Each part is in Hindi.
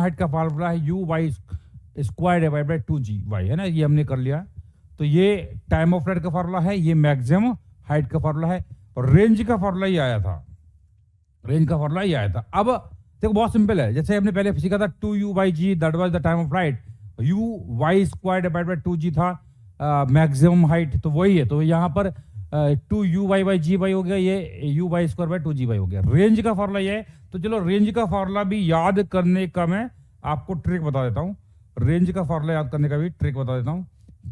हाइट का फार्मूला है u y square divide by 2g/, है ना, ये हमने कर लिया। तो ये टाइम ऑफ फ्लाइट का फार्मूला है, ये मैक्सिमम हाइट का फार्मूला है, और रेंज का फार्मूला ही आया था, रेंज का फार्मूला ही आया था। अब देखो बहुत सिंपल है, जैसे हमने पहले सीखा था 2u/g, that was the time of flight, u y square divide by 2g था मैक्सिमम हाइट, तो वही है। तो यहाँ पर 2u/g हो गया, ये u Y square by 2g हो गया। रेंज का फार्मूला ये है। तो चलो रेंज का फार्मूला भी याद करने का मैं आपको ट्रिक बता देता हूँ, रेंज का फार्मूला याद करने का भी ट्रिक बता देता हूँ,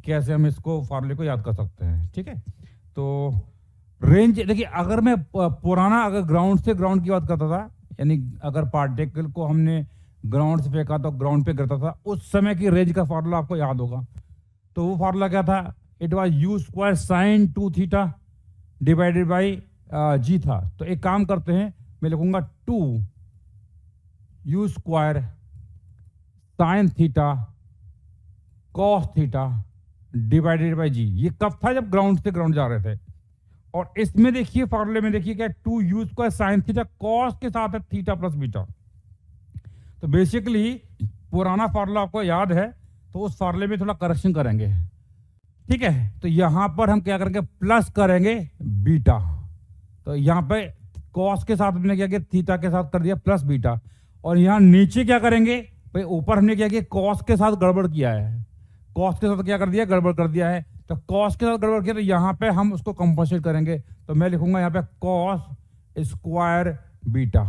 कैसे हम इसको फार्मूले को याद कर सकते हैं, ठीक है। तो रेंज देखिए, अगर मैं पुराना अगर ग्राउंड से ग्राउंड की बात करता था, यानी अगर पार्टिकल को हमने ग्राउंड से फेंका तो ग्राउंड पे गिरता था, उस समय की रेंज का फार्मूला आपको याद होगा। तो वो फार्मूला क्या था, it was u square sine 2θ divided by g था। तो एक काम करते हैं, मैं लिखूंगा 2u square sine theta cos theta divided by g. ये कब था, जब ग्राउंड से ग्राउंड जा रहे थे। और इसमें देखिए फार्मूले में देखिए क्या, 2u square sine theta cos के साथ है थीटा प्लस बीटा। तो बेसिकली पुराना फार्मूला आपको याद है, तो उस फार्मूले में थोड़ा करेक्शन करेंगे, ठीक है। तो यहां पर हम क्या करेंगे, प्लस करेंगे बीटा। तो यहां पे कॉस के साथ हमने क्या किया, थीटा के साथ कर दिया प्लस बीटा। और यहां नीचे क्या करेंगे भाई, ऊपर हमने क्या किया, कॉस के साथ गड़बड़ किया है, कॉस के साथ क्या कर दिया, गड़बड़ कर दिया है। तो कॉस के साथ गड़बड़ किया, तो यहां पे हम उसको कंपनसेट करेंगे। तो मैं लिखूंगा यहां पे cos square beta,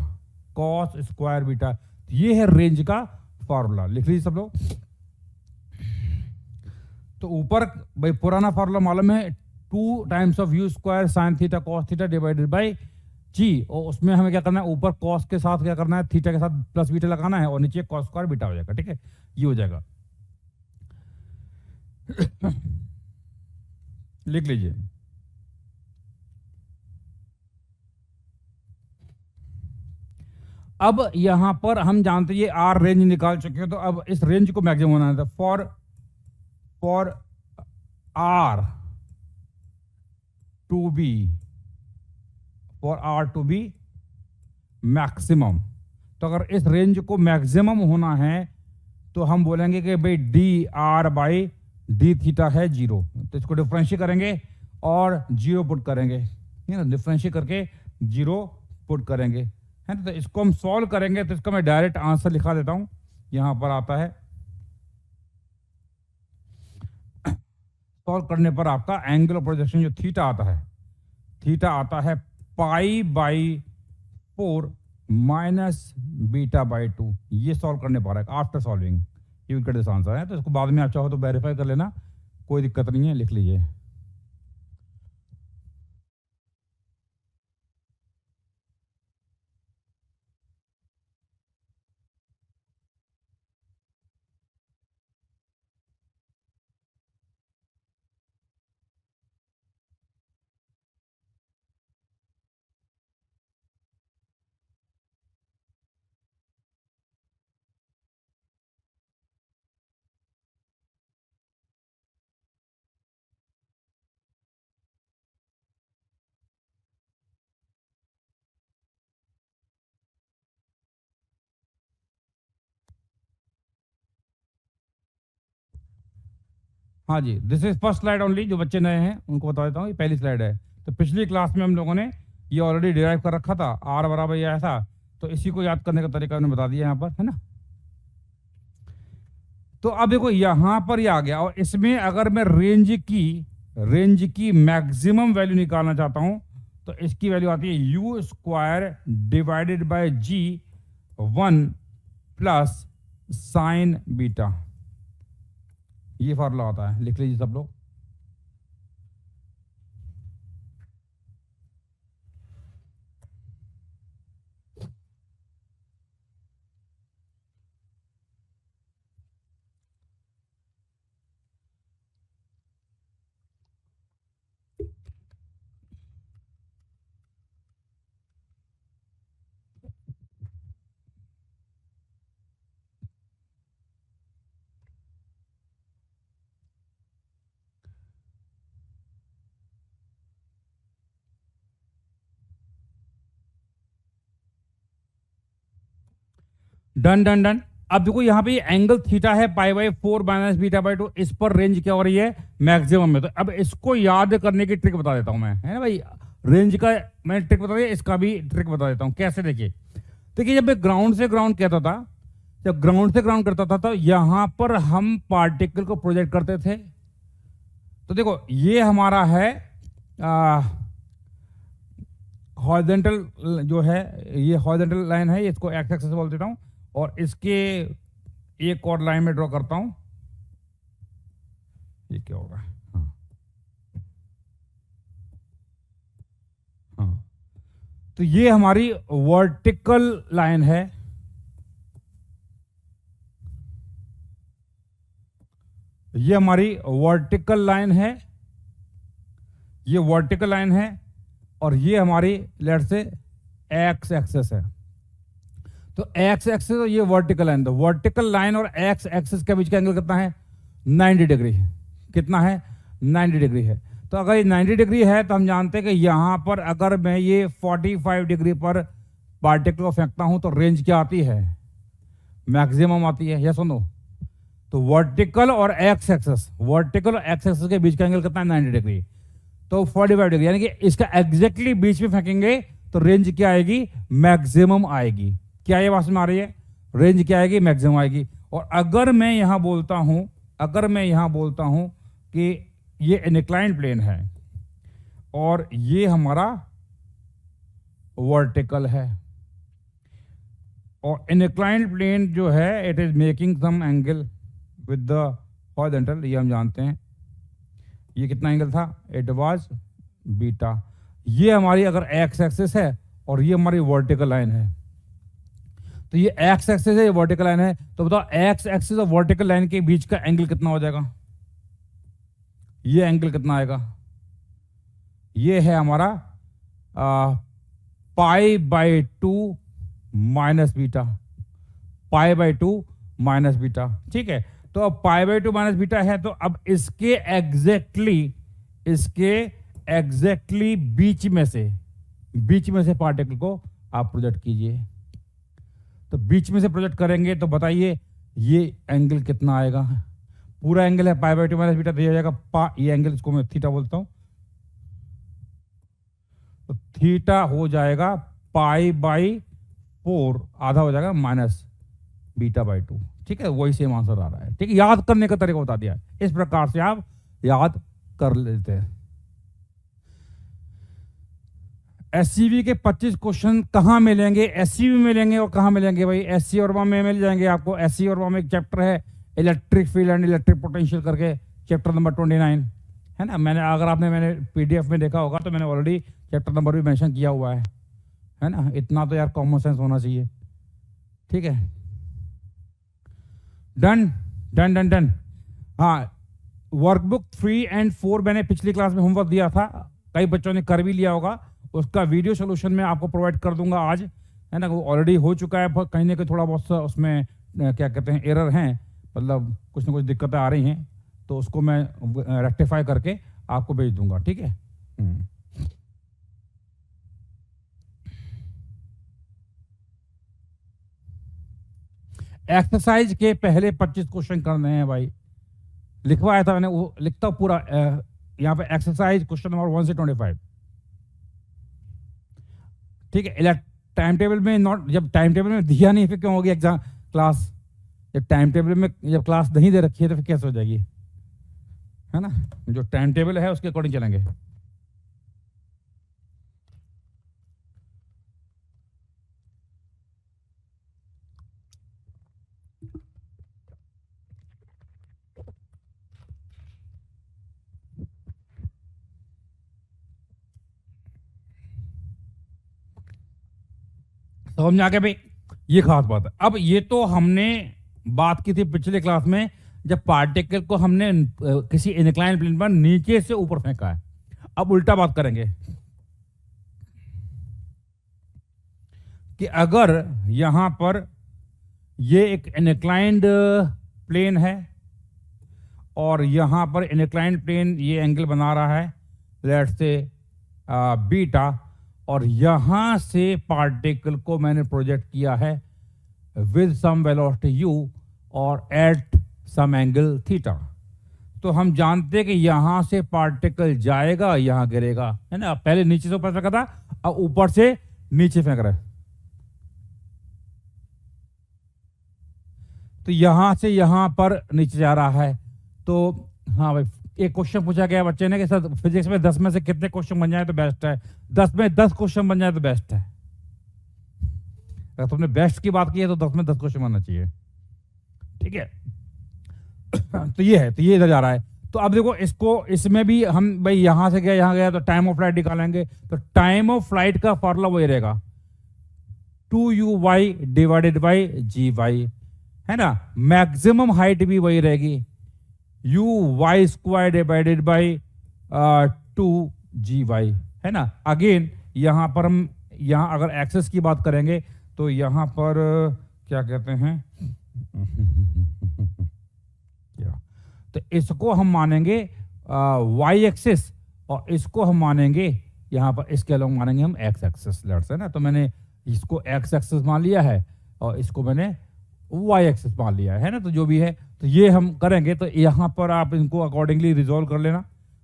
cos square beta. ये है रेंज का फार्मूला, लिख लीजिए सब लोग। तो ऊपर भाई पुराना फार्मूला मालूम है, 2 times of u square sine theta cos theta divided by g, और उसमें हमें क्या करना है, ऊपर कॉस के साथ क्या करना है, थीटा के साथ प्लस बीटा लगाना है, और नीचे कॉस स्क्वायर बीटा हो जाएगा, ठीक है, ये हो जाएगा। लिख लीजिए। अब यहां पर हम जानते हैं ये आर रेंज निकाल चुके हैं, तो अब इस रेंज को मैक्सिमम होना है। For R to be maximum. तो अगर इस रेंज को मैक्सिमम होना है तो हम बोलेंगे कि भाई D R by d theta है 0। तो इसको डिफरेंशिएट करेंगे और 0 पुट करेंगे, है ना, डिफरेंशिएट करके 0 पुट करेंगे, है ना। तो इसको हम सॉल्व करेंगे, तो इसका मैं डायरेक्ट आंसर लिखा देता हूं। यहां पर आता है, सॉल्व करने पर आपका एंगल ऑफ प्रोजेक्शन जो थीटा आता है, थीटा आता है π/4 माइनस बीटा बाई 2। ये सॉल्व करने पर है, after solving you will get this answer है। तो इसको बाद में आप चाहो तो वेरीफाई कर लेना, कोई दिक्कत नहीं है, लिख लीजिए। हाँ जी, this is first slide only. जो बच्चे नए हैं उनको बता देता हूँ, ये पहली स्लाइड है। तो पिछली क्लास में हम लोगों ने ये ऑलरेडी डिराइव कर रखा था, आर बराबर ये ऐसा। तो इसी को याद करने का तरीका उन्होंने बता दिया यहाँ पर, है ना। तो अब देखो यहां पर ये आ गया, और इसमें अगर मैं रेंज की मैक्सिमम वैल्यू निकालना चाहता हूं, तो इसकी वैल्यू आती है u square divided by g 1 plus sine beta. ये फार्मूला होता है, लिख लीजिए सब लोग। Done done done. अब देखो यहाँ पे एंगल थीटा है π/4 माइनस β/2, इस पर रेंज क्या हो रही है, मैक्सिमम में। तो अब इसको याद करने की ट्रिक बता देता हूं मैं, है ना भाई। रेंज का मैंने ट्रिक बता दिया, इसका भी ट्रिक बता देता हूं कैसे। देखिए जब मैं ग्राउंड से ग्राउंड कहता था, जब ग्राउंड से ग्राउंड करता था तो यहां पर हम पार्टिकल को प्रोजेक्ट करते थे। तो देखो ये हमारा है हॉरिजॉन्टल जो है, ये हॉरिजॉन्टल लाइन है, इसको एक्स एक्सिस बोल देता हूं, और इसके एक और लाइन में ड्रॉ करता हूं। ये क्या होगा, हाँ हाँ, तो ये हमारी वर्टिकल लाइन है, ये हमारी वर्टिकल लाइन है, ये वर्टिकल लाइन है, और ये हमारी लेट से एक्स एक्सिस है। तो एक्स एक्सिस और ये वर्टिकल लाइन, तो वर्टिकल लाइन और एक्स एक्सिस के बीच का एंगल कितना है, 90 डिग्री। कितना है, 90 डिग्री है। तो अगर ये 90 डिग्री है तो हम जानते हैं कि यहां पर अगर मैं ये 45 डिग्री पर पार्टिकल को फेंकता हूं तो रेंज क्या आती है, मैक्सिमम आती है। यस सुनो, तो वर्टिकल और एक्स एक्सिस, वर्टिकल और एक्स एक्सिस के बीच का एंगल कितना है, 90 डिग्री। तो 45 डिग्री, यानी कि इसका एग्जैक्टली बीच में फेंकेंगे तो रेंज क्या आएगी, मैक्सिमम आएगी। क्या ये बात में आ रही है, रेंज क्या आएगी, मैक्सिमम आएगी। और अगर मैं यहां बोलता हूं, कि ये इनक्लाइंड प्लेन है और ये हमारा वर्टिकल है, और इनक्लाइंड प्लेन जो है it is making some angle with the horizontal, ये हम जानते हैं। ये कितना एंगल था, इट वाज बीटा। ये हमारी अगर एक्स एक्सिस है और ये हमारी वर्टिकल लाइन है, तो ये एक्स एक्सिस है, ये वर्टिकल लाइन है। तो बताओ एक्स एक्सिस और वर्टिकल लाइन के बीच का एंगल कितना हो जाएगा, ये एंगल कितना आएगा, ये है हमारा π/2 माइनस बीटा, π/2 माइनस बीटा। ठीक है, तो अब π/2 माइनस बीटा है, तो अब इसके एग्जैक्टली बीच में से पार्टिकल को आप प्रोजेक्ट कीजिए। तो बीच में से प्रोजेक्ट करेंगे तो बताइए ये एंगल कितना आएगा, पूरा एंगल है π/2 माइनस बीटा, तो ये हो जाएगा ये एंगल, इसको मैं थीटा बोलता हूं, तो थीटा हो जाएगा π/4, आधा हो जाएगा माइनस β/2। ठीक है, वही सेम आंसर आ रहा है। ठीक है, याद करने का तरीका बता दिया, इस प्रकार से आप याद कर लेते हैं। एससीवी के 25 क्वेश्चन कहां मिलेंगे, एससीवी में मिलेंगे, और कहां मिलेंगे भाई, एससी और में मिल जाएंगे आपको। एससी और में एक चैप्टर है electric field and electric potential करके, चैप्टर नंबर 29 है ना। अगर आपने पीडीएफ में देखा होगा तो मैंने ऑलरेडी चैप्टर नंबर भी मेंशन किया हुआ है ना। इतना तो यार कॉमन सेंस होना चाहिए। ठीक है, डन। हाँ, वर्कबुक 3 और 4 मैंने पिछली क्लास में होमवर्क दिया था, कई बच्चों ने कर भी लिया होगा, उसका वीडियो सोल्यूशन मैं आपको प्रोवाइड कर दूंगा आज, है ना। वो ऑलरेडी हो चुका है, कहीं ना कहीं थोड़ा बहुत उसमें क्या कहते हैं एरर हैं, मतलब कुछ ना कुछ दिक्कतें आ रही हैं, तो उसको मैं रेक्टिफाई करके आपको भेज दूंगा। ठीक है, एक्सरसाइज के पहले 25 क्वेश्चन करने हैं भाई, लिखवाया था मैंने, वो लिखता हूं पूरा यहाँ पे। एक्सरसाइज क्वेश्चन नंबर 1 से 25। ठीक है, टाइम टेबल में जब टाइम टेबल में दिया नहीं फिर क्यों होगी एग्जाम क्लास, जब टाइम टेबल में जब क्लास नहीं दे रखी है तो फिर कैसे हो जाएगी, है ना। जो टाइम टेबल है उसके अकॉर्डिंग चलेंगे। समझ में आ गया भाई, ये खास बात है। अब ये तो हमने बात की थी पिछले क्लास में, जब पार्टिकल को हमने किसी इंक्लाइंड प्लेन पर नीचे से ऊपर फेंका है। अब उल्टा बात करेंगे कि अगर यहां पर ये एक इंक्लाइंड प्लेन है और यहां पर इंक्लाइंड प्लेन ये एंगल बना रहा है लेट्स से बीटा, और यहां से पार्टिकल को मैंने प्रोजेक्ट किया है with some velocity u और at some angle theta। तो हम जानते हैं कि यहां से पार्टिकल जाएगा, यहां गिरेगा, है ना। पहले नीचे से ऊपर फेंका था, अब ऊपर से नीचे फेंक रहा है। तो यहां से यहां पर नीचे जा रहा है। तो हाँ भाई, एक क्वेश्चन पूछा गया बच्चे ने कि सर फिजिक्स में 10 में से कितने क्वेश्चन बन जाए तो बेस्ट है। 10 में 10 क्वेश्चन बन जाए तो बेस्ट है। अगर तुमने बेस्ट की बात की है तो 10 में 10 क्वेश्चन बनना चाहिए, ठीक है। तो ये है, तो ये इधर जा रहा है। तो अब देखो इसको, इसमें भी हम भाई यहां से गया यहां गया तो टाइम ऑफ फ्लाइट निकालेंगे। तो टाइम ऑफ फ्लाइट का फॉर्मूला वही रहेगा 2u divided by ji y, है ना। मैक्सिमम हाइट भी वही रहेगी u² डिवाइडेड बाई 2gy, है ना। अगेन यहां पर हम, यहां अगर एक्सेस की बात करेंगे तो यहां पर क्या कहते हैं तो इसको हम मानेंगे y एक्सिस और इसको हम मानेंगे यहां पर, इसके अलावा मानेंगे हम x एक्सिस, लेट्स, है ना। तो मैंने इसको x एक्सिस मान लिया है और इसको मैंने y एक्सिस मान लिया है ना। तो जो भी है तो ये हम करेंगे। तो यहां पर आप इनको अकॉर्डिंगली रिजॉल्व कर लेना,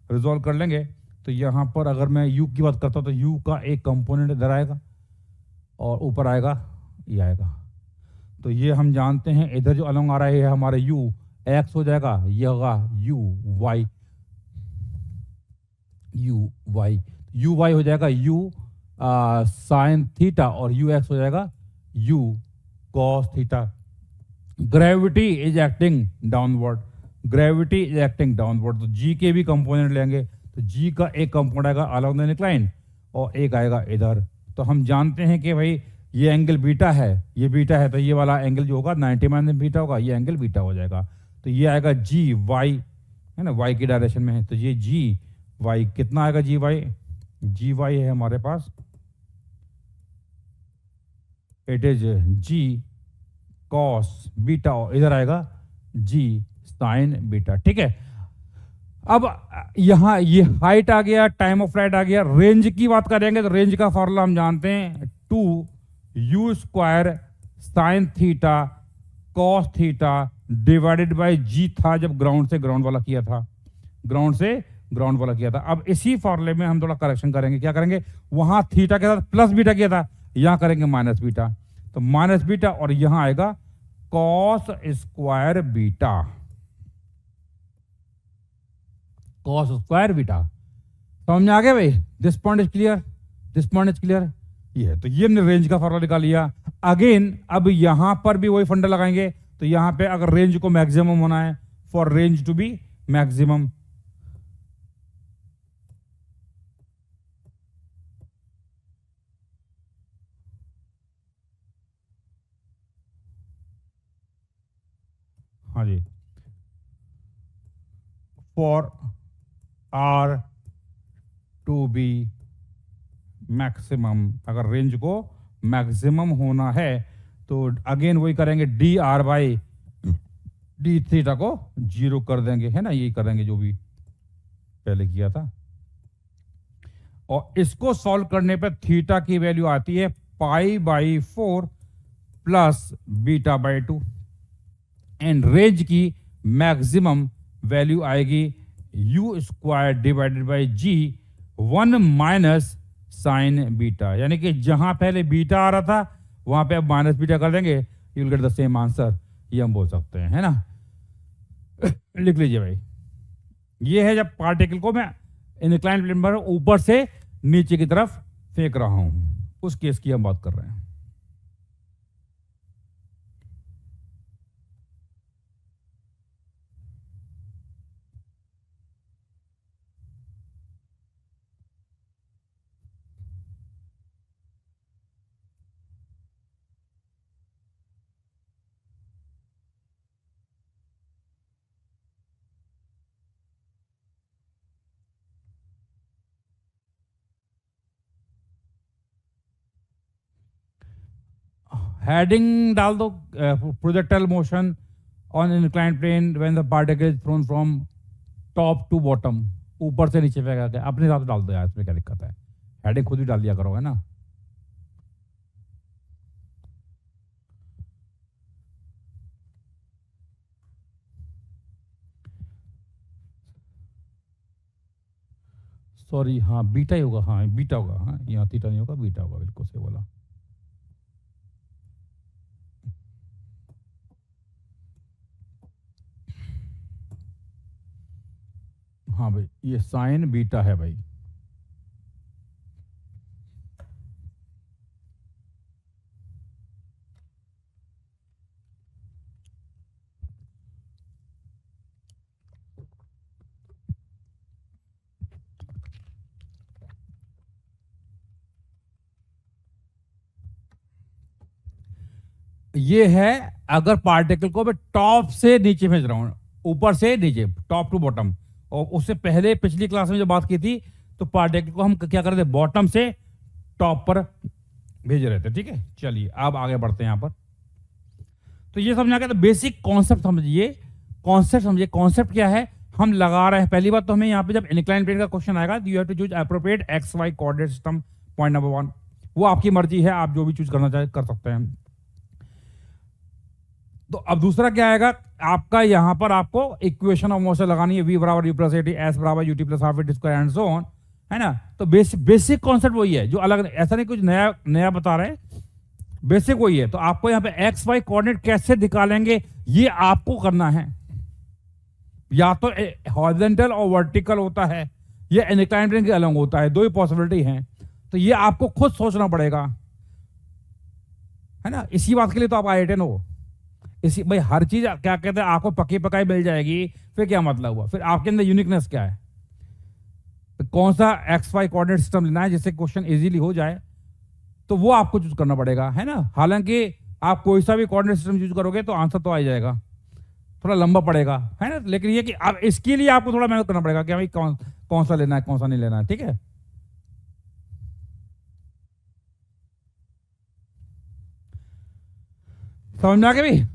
रिजॉल्व कर लेंगे। तो यहां पर अगर मैं u की बात करता हूं तो u का एक कंपोनेंट इधर आएगा और ऊपर आएगा, ये आएगा। तो ये हम जानते हैं इधर जो अलोंग आ रहा है हमारे u x हो जाएगा, ये होगा u y हो जाएगा u साइन थीटा और u x हो जाएगा u cos theta. Gravity is acting downward, gravity is acting downward. तो g के भी कंपोनेंट लेंगे तो g का एक कंपोनेंट आएगा अलोंग द इंक्लाइन और एक आएगा इधर। तो हम जानते हैं कि भाई ये एंगल बीटा है, ये बीटा है, तो ये वाला एंगल जो होगा 90 माइनस बीटा होगा, ये एंगल बीटा हो जाएगा। तो ये आएगा जी वाई, है ना, वाई की डायरेक्शन में है। तो ये जी वाई कितना आएगा, जी वाई है हमारे पास, it is g cos beta और इधर आएगा जी साइन बीटा, ठीक है। अब यहां ये हाइट आ गया, टाइम ऑफ फ्लाइट आ गया। रेंज की बात करेंगे तो रेंज का फॉर्मूला हम जानते हैं 2u² sine theta cos theta divided by g था जब ग्राउंड से ग्राउंड वाला किया था, ग्राउंड से ग्राउंड वाला किया था। अब इसी फॉर्मूले में हम थोड़ा करेक्शन करेंगे। क्या करेंगे, वहां थीटा के साथ प्लस बीटा किया था, यहां करेंगे माइनस बीटा। तो माइनस बीटा और यहां आएगा cos square beta, cos square beta. समझ में आ गया भाई? This point is clear, this point is clear. ये है, तो ये हमने रेंज का फॉर्मूला निकाल लिया। अगेन अब यहां पर भी वही फंडा लगाएंगे। तो यहां पे अगर रेंज को मैक्सिमम होना है, for range to be maximum, हाँ जी, for R to be maximum, अगर रेंज को मैक्सिमम होना है तो अगेन वही करेंगे, d R by d theta को 0 कर देंगे, है ना, यही करेंगे जो भी पहले किया था। और इसको सॉल्व करने पर थीटा की वैल्यू आती है π/4 plus beta by 2 and range की मैक्सिमम वैल्यू आएगी u² divided by g 1 minus sine beta. यानी कि जहां पहले बीटा आ रहा था वहां पे अब माइनस बीटा कर देंगे, you will get the same answer, ये हम बोल सकते हैं, है ना। लिख लीजिए भाई, ये है जब पार्टिकल को मैं इंक्लाइंड प्लेन पर ऊपर से नीचे की तरफ फेंक रहा हूं, उस केस की हम बात कर रहे हैं। हेडिंग डाल दो, projectile motion on inclined plane when the particle is thrown from top to bottom, ऊपर से नीचे फेंका गया। अपने हिसाब से डाल दो यार, इसमें क्या दिक्कत है, हेडिंग खुद ही डाल दिया करो, है ना। सॉरी, हाँ बीटा ही होगा, हाँ बीटा होगा, हाँ यहाँ थीटा नहीं होगा, बीटा होगा, बिल्कुल सही बोला। हाँ भाई, ये साइन बीटा है भाई। ये है अगर पार्टिकल को मैं टॉप से नीचे भेज रहा हूं, ऊपर से नीचे, टॉप टू बॉटम। और उससे पहले पिछली क्लास में जो बात की थी, तो पार्टिकल को हम क्या कर रहे थे, बॉटम से टॉप पर भेज रहे थे। ठीक है, चलिए अब आगे बढ़ते हैं यहां पर। तो ये समझा गया, तो बेसिक कॉन्सेप्ट समझिए। कॉन्सेप्ट समझिए, कॉन्सेप्ट क्या है, हम लगा रहे हैं। पहली बात तो हमें यहाँ पे जब इंक्लाइन प्लेन का क्वेश्चन आएगा, you have to choose appropriate x y coordinate system, point number 1। वो आपकी मर्जी है, आप जो भी चूज करना चाहे कर सकते हैं। तो अब दूसरा क्या आएगा आपका, यहां पर आपको इक्वेशन ऑफ मोशन लगानी है, v बराबर u plus a t, s बराबर u t plus half t square and so on, है ना। तो बेसिक कॉन्सेप्ट वही है, जो अलग, ऐसा नहीं कुछ नया नया बता रहे हैं, बेसिक वही है। तो आपको यहां पे एक्स वाई कोऑर्डिनेट कैसे निकालेंगे, ये आपको करना है। या तो हॉरिजॉन्टल और वर्टिकल होता है, ये इंक्लाइंड प्लेन के अलग होता है, दो ही पॉसिबिलिटी हैं। तो ये आपको खुद सोचना पड़ेगा, है ना। इसी बात के लिए तो आप IITN हो। इसी भाई, हर चीज क्या कहते हैं, आपको पकी पकाई मिल जाएगी, फिर क्या मतलब हुआ, फिर आपके अंदर यूनिकनेस क्या है। तो कौन सा एक्स वाई कोऑर्डिनेट सिस्टम लेना है जिससे क्वेश्चन इजीली हो जाए, तो वो आपको चूज करना पड़ेगा, है ना। हालांकि आप कोई सा भी कोऑर्डिनेट सिस्टम यूज करोगे तो आंसर तो आ जाएगा, थोड़ा लंबा पड़ेगा, है ना। लेकिन ये कि अब इसके लिए आपको थोड़ा मेहनत करना पड़ेगा कि भाई कौन सा लेना है, कौन सा नहीं लेना है। ठीक है, समझ में आ गया भाई।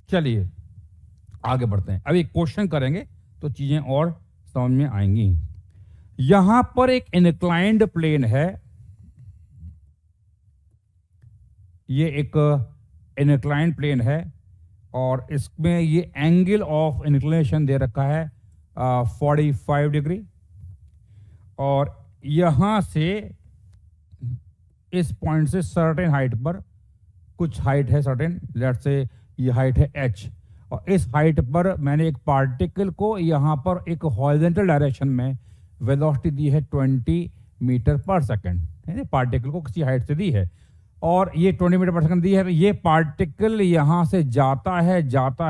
चलिए आगे बढ़ते हैं, अभी क्वेश्चन करेंगे तो चीजें और समझ में आएंगी। यहां पर एक इंक्लाइंड प्लेन है, ये एक इंक्लाइंड प्लेन है, और इसमें ये एंगल ऑफ इंक्लिनेशन दे रखा है 45 डिग्री। और यहां से इस पॉइंट से सर्टेन हाइट पर, कुछ हाइट है सर्टेन, लेट्स से ये हाइट है h, और इस हाइट पर मैंने एक पार्टिकल को यहां पर एक हॉरिजॉन्टल डायरेक्शन में वेलोसिटी दी है 20 मीटर पर सेकंड, है ना। पार्टिकल को किसी हाइट से दी है, और ये 20 मीटर पर सेकंड दी है। तो ये पार्टिकल यहां से जाता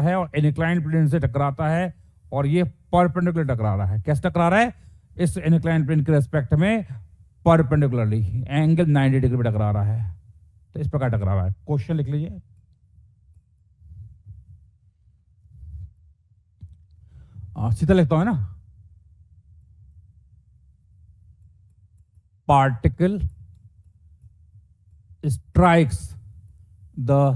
है और इंक्लाइंड प्लेन से टकराता है, और ये परपेंडिकुलर टकरा रहा है। कैसे टकरा रहा है, इस इंक्लाइंड प्लेन के रेस्पेक्ट में परपेंडिकुलरली, एंगल 90 डिग्री पर टकरा रहा है। तो इस प्रकार टकरा रहा है। क्वेश्चन लिख लीजिए, सीधा लिखता हूं ना। Particle strikes the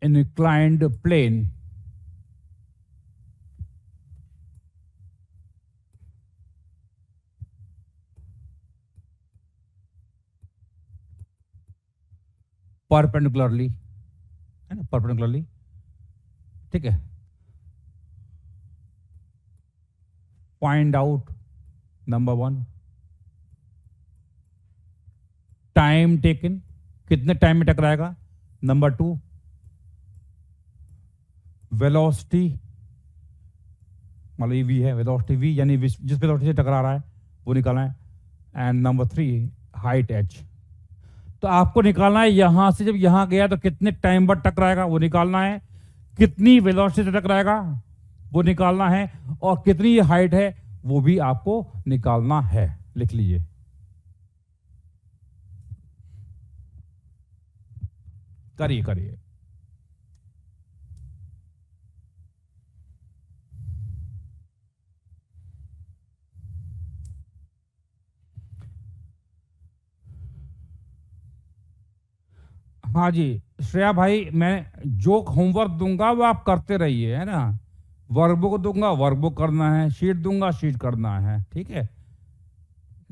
inclined plane perpendicularly, है ना, perpendicularly। ठीक है, find out number 1 time taken, कितने टाइम में टकराएगा। नंबर 2 वेलोसिटी, मतलब ये v है, वेलोसिटी v यानी जिस वेलोसिटी से टकरा रहा है वो निकालना है। And number 3 height h। तो आपको निकालना है यहां से, जब यहां गया तो कितने टाइम बाद टकराएगा वो निकालना है, कितनी वेलोसिटी से टकराएगा वो निकालना है, और कितनी ये हाइट है वो भी आपको निकालना है। लिख लीजिए, करिए। हाँ जी श्रेया भाई, मैं जो होमवर्क दूंगा वो आप करते रहिए, है ना। वर्कबुक दूंगा, वर्कबुक करना है, शीट दूंगा, शीट करना है। ठीक है,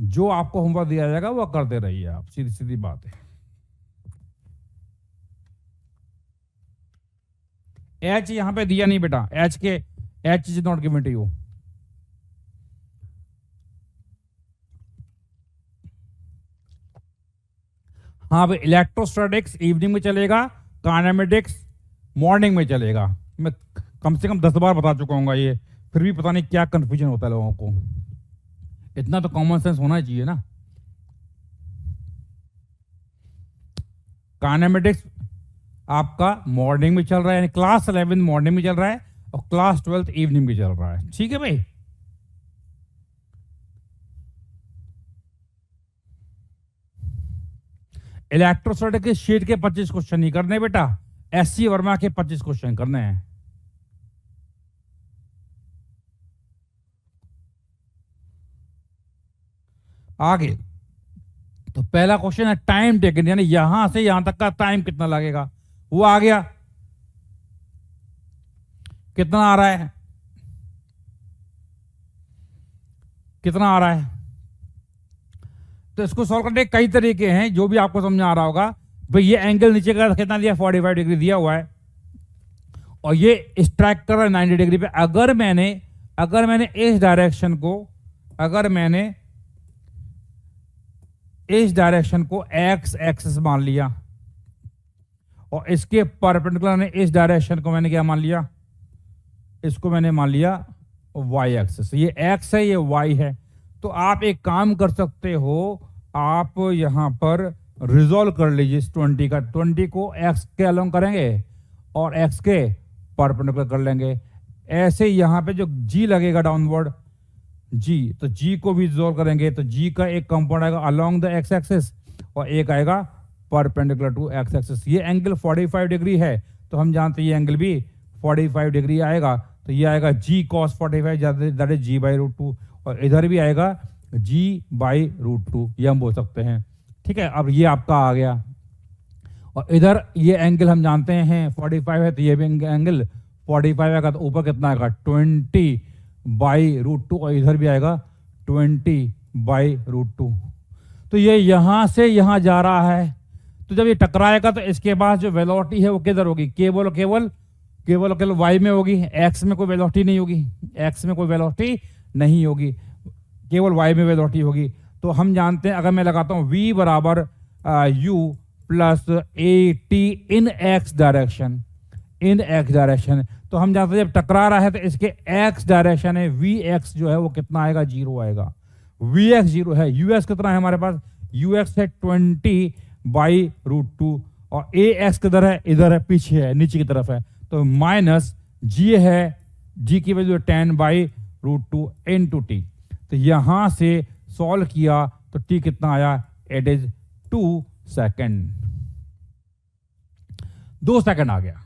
जो आपको होमवर्क दिया जाएगा वो करते रहिए आप, सीधी सीधी बात है। एच यहां पे दिया नहीं बेटा, h is not given to you. हाँ भाई, इलेक्ट्रोस्टैटिक्स इवनिंग में चलेगा, काइनेमेटिक्स मॉर्निंग में चलेगा। मैं कम से कम 10 बार बता चुका हूँ ये, फिर भी पता नहीं क्या कंफ्यूजन होता है लोगों को। इतना तो कॉमन सेंस होना चाहिए ना। काइनेमेटिक्स आपका मॉर्निंग में चल रहा है, यानी क्लास 11 मॉर्निंग में चल रहा है और क्लास 12 इवनिंग में चल रहा है। ठीक है भाई। इलेक्ट्रोस्टैटिक के शीट के 25 क्वेश्चन नहीं करने बेटा, एससी वर्मा के 25 क्वेश्चन करने हैं। आगे तो पहला क्वेश्चन है टाइम टेकन, यानी यहां से यहां तक का टाइम कितना लगेगा, वो आ गया। कितना आ रहा है, कितना आ रहा है? तो इसको सॉल्व करने के कई तरीके हैं, जो भी आपको समझ आ रहा होगा। भाई ये एंगल नीचे का कितना दिया, 45 डिग्री दिया हुआ है, और ये स्ट्राइक कर रहा है 90 डिग्री पे। अगर मैंने इस डायरेक्शन को एक्स एक्सिस मान लिया, और इसके परपेंडिकुलर ने इस डायरेक्शन को मैंने क्या मान लिया, इसको मैंने मान लिया वाई एक्सिस। ये एक्स है, ये वाई है। तो आप एक काम कर सकते हो, आप यहां पर रिजॉल्व कर लीजिए इस 20 का, 20 को एक्स के अलोंग करेंगे और एक्स के परपेंडिकुलर कर लेंगे। ऐसे यहां पे जो जी लगेगा डाउनवर्ड जी, तो जी को भी रिजॉल्व करेंगे, तो जी का एक कंपाउंड आएगा अलोंग द एक्स एक्सिस और एक आएगा परपेंडिकुलर टू एक्स एक्सिस। ये एंगल 45 डिग्री है, तो हम जानते हैं ये एंगल भी 45 डिग्री आएगा। तो ये आएगा g cos 45, that is g by root 2, और इधर भी आएगा जी बाई रूट 2, ये हम बोल सकते हैं। ठीक है, अब ये आपका आ गया, और इधर ये एंगल हम जानते हैं 45 है, तो ये भी एंगल 45 आएगा। तो ऊपर कितना आएगा 20 बाई रूट 2, और इधर भी आएगा 20 बाई रूट 2। तो ये यहां से यहां जा रहा है, तो जब ये टकराएगा तो इसके पास जो वेलोसिटी है वो किधर होगी, केवल वाई में होगी, एक्स में कोई वेलोसिटी नहीं होगी, केवल वाई में वेलोसिटी होगी। तो हम जानते हैं, अगर मैं लगाता हूं v बराबर u plus a t in x direction, तो हम जानते हैं जब टकरा रहा है तो इसके एक्स डायरेक्शन है, वी एक्स जो है वो कितना आएगा, 0 आएगा। वी एक्स 0 है, यू एक्स कितना है हमारे पास, यू एक्स है 20 बाई रूट 2, और ए एक्स किधर है, इधर है, पीछे है, नीचे की तरफ है। तो माइनस जी है, जी की value 10 by root 2 into T. तो यहां से सॉल्व किया तो टी कितना आया, इट इज 2 सेकेंड, 2 सेकेंड आ गया।